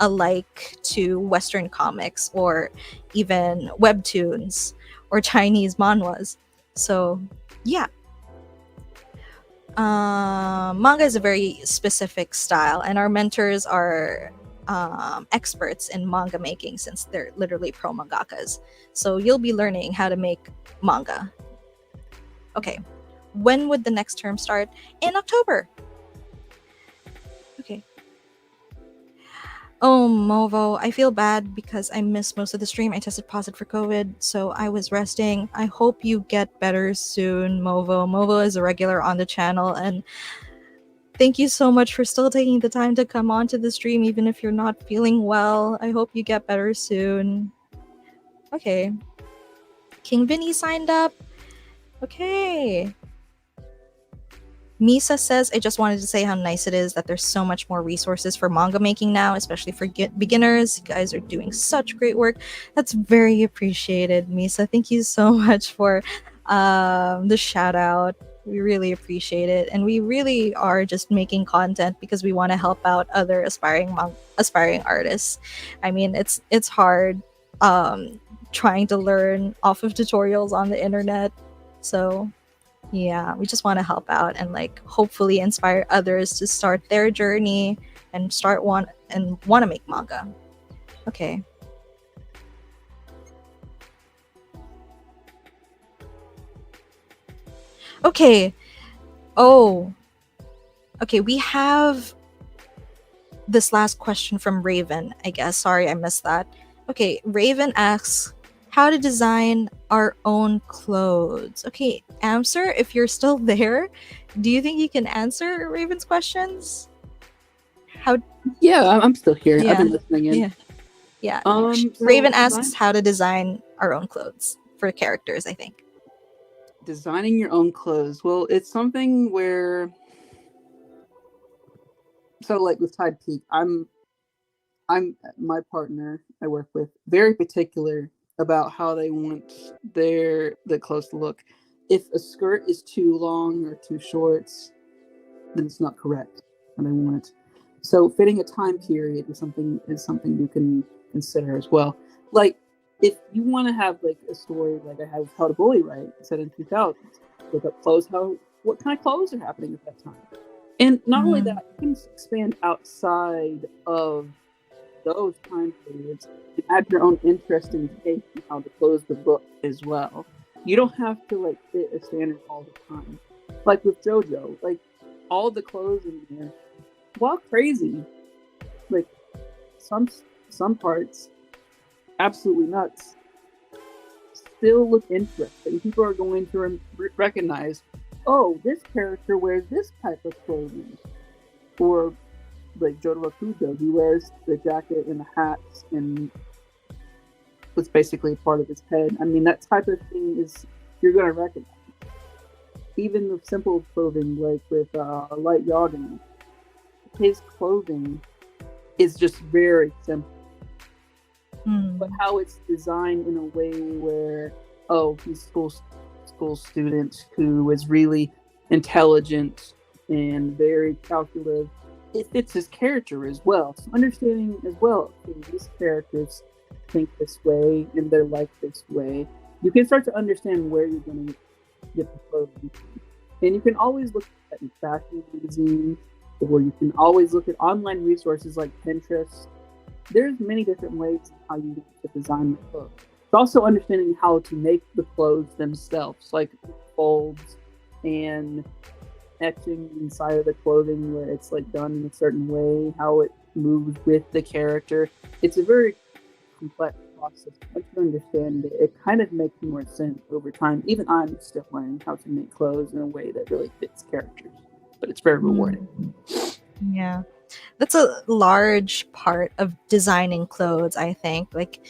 alike to Western comics or even webtoons or Chinese manhwas. So yeah. Manga is a very specific style, and our mentors are experts in manga making, since they're literally pro mangakas. So you'll be learning how to make manga. Okay, when would the next term start? In October. Okay. Oh, Movo, I feel bad because I missed most of the stream. I tested positive for COVID, so I was resting. I hope you get better soon, Movo. Movo is a regular on the channel, and thank you so much for still taking the time to come on to the stream, even if you're not feeling well. I hope you get better soon. Okay. King Vinny signed up. Okay. Misa says, I just wanted to say how nice it is that there's so much more resources for manga making now, especially for beginners. You guys are doing such great work. That's very appreciated, Misa. Thank you so much for the shout out. We really appreciate it, and we really are just making content because we want to help out other aspiring artists. I mean, it's hard trying to learn off of tutorials on the internet. So yeah, we just want to help out and like hopefully inspire others to start their journey and want to make manga. Okay. Okay. Oh, okay. We have this last question from Raven, I guess. Sorry, I missed that. Okay, Raven asks how to design our own clothes. Okay, Amser, if you're still there, do you think you can answer Raven's questions? How? Yeah, I'm still here. I've Yeah, been listening in. yeah, yeah. So Raven asks how to design our own clothes for characters, I think. designing your own clothes. Well, it's something where, so like with Tide Peak, I'm my partner I work with very particular about how they want the clothes to look. If a skirt is too long or too short, then it's not correct, and I want it. So fitting a time period is something you can consider as well. Like if you want to have like a story like I have How to Bully Right set in 2000s, look up clothes, what kind of clothes are happening at that time, and not only that, you can expand outside of those time periods and add your own interesting take on how to close the book as well. You don't have to like fit a standard all the time. Like with JoJo, like all the clothes in there, while crazy, like some parts absolutely nuts, still look interesting. People are going to recognize, oh, this character wears this type of clothing, or like Jotaro Kujo, he wears the jacket and the hats and what's basically part of his head. I mean, that type of thing is you're going to recognize. Even the simple clothing, like with Light Yagami, his clothing is just very simple. But how it's designed in a way where, oh, he's school student who is really intelligent and very calculative. It fits his character as well. So understanding as well, okay, these characters think this way and they're like this way. You can start to understand where you're going to get the clothing from. And you can always look at fashion magazines, or you can always look at online resources like Pinterest. There's many different ways how you get to design the clothes. It's also understanding how to make the clothes themselves, like folds and etching inside of the clothing where it's like done in a certain way, how it moves with the character. It's a very complex process. Once you understand it, it kind of makes more sense over time. Even I'm still learning how to make clothes in a way that really fits characters, but it's very rewarding. Yeah. That's a large part of designing clothes, I think. Like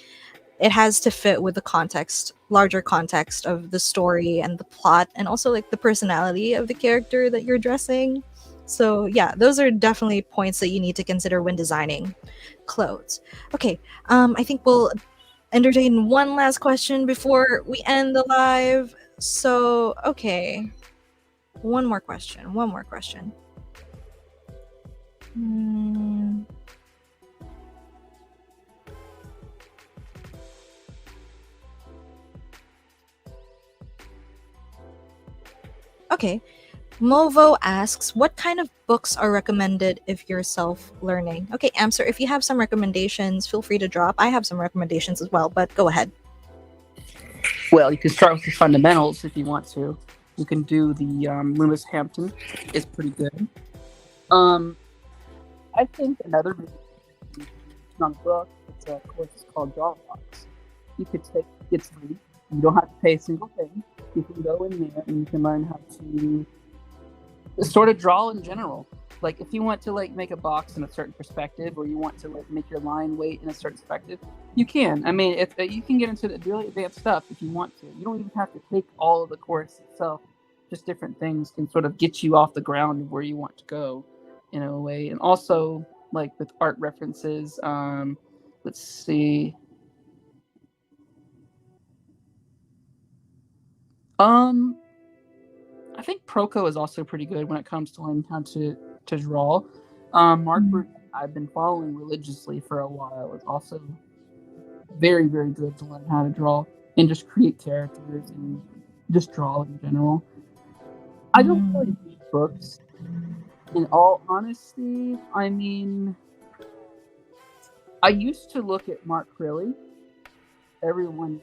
it has to fit with the larger context of the story and the plot, and also like the personality of the character that you're dressing. So yeah, those are definitely points that you need to consider when designing clothes. Okay, I think we'll entertain one last question before we end the live. So okay, one more question. One more question. Hmm. Okay. Movo asks, what kind of books are recommended if you're self-learning? Okay, Amser, if you have some recommendations, feel free to drop. I have some recommendations as well, but go ahead. Well, you can start with your fundamentals if you want to. You can do the Loomis Hampton. It's pretty good. I think another not a book. It's a course called Drawbox. You could take it's free. You don't have to pay a single thing. You can go in there and you can learn how to sort of draw in general. Like if you want to like make a box in a certain perspective, or you want to like make your line weight in a certain perspective, you can. I mean, you can get into the really advanced stuff if you want to. You don't even have to take all of the course itself. Just different things can sort of get you off the ground of where you want to go, in a way. And also like with art references, let's see. I I think Proco is also pretty good when it comes to learning how to draw. Mark Brute, I've been following religiously for a while, is also very, very good to learn how to draw and just create characters and just draw in general. I don't really read books. In all honesty, I mean, I used to look at Mark Crilly. Everyone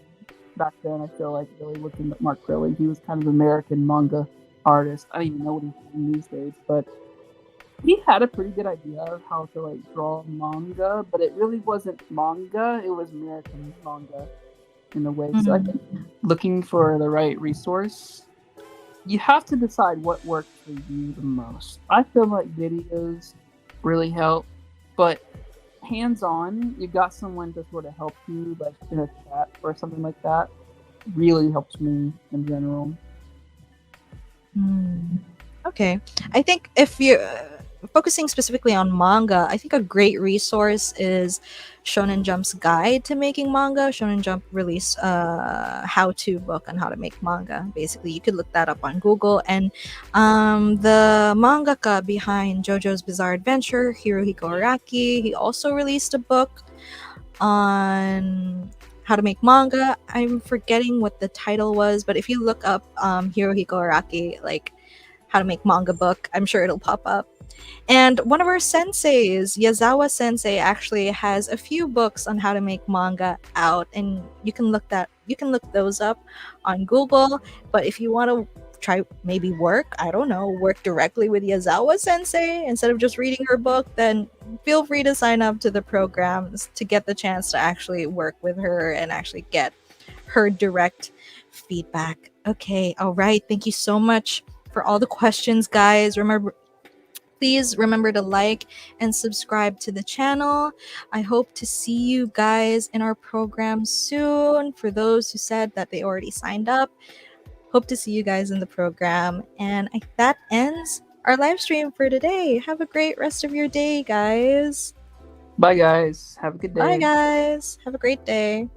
back then, I feel like, really looked at Mark Crilly. He was kind of an American manga artist. I don't even know what he's doing these days, but he had a pretty good idea of how to like draw manga, but it really wasn't manga. It was American manga in a way. So I think looking for the right resource, you have to decide what works for you the most. I feel like videos really help, but hands-on, you got someone to sort of help you, like in a chat or something like that, really helps me in general. Okay. I think if you're focusing specifically on manga, I think a great resource is Shonen Jump's guide to making manga. Shonen Jump released a how-to book on how to make manga. Basically, you could look that up on Google. And the mangaka behind JoJo's Bizarre Adventure, Hirohiko Araki, he also released a book on how to make manga. I'm forgetting what the title was, but if you look up Hirohiko Araki, like how to make manga book, I'm sure it'll pop up. And one of our senseis, Yazawa Sensei, actually has a few books on how to make manga out, and you can look those up on Google. But if you want to try maybe work directly with Yazawa Sensei instead of just reading her book, then feel free to sign up to the programs to get the chance to actually work with her and actually get her direct feedback. Okay, all right. Thank you so much for all the questions, guys. Please remember to like and subscribe to the channel. I hope to see you guys in our program soon. For those who said that they already signed up, hope to see you guys in the program. And that ends our live stream for today. Have a great rest of your day, guys. Bye, guys. Have a good day. Bye, guys. Have a great day.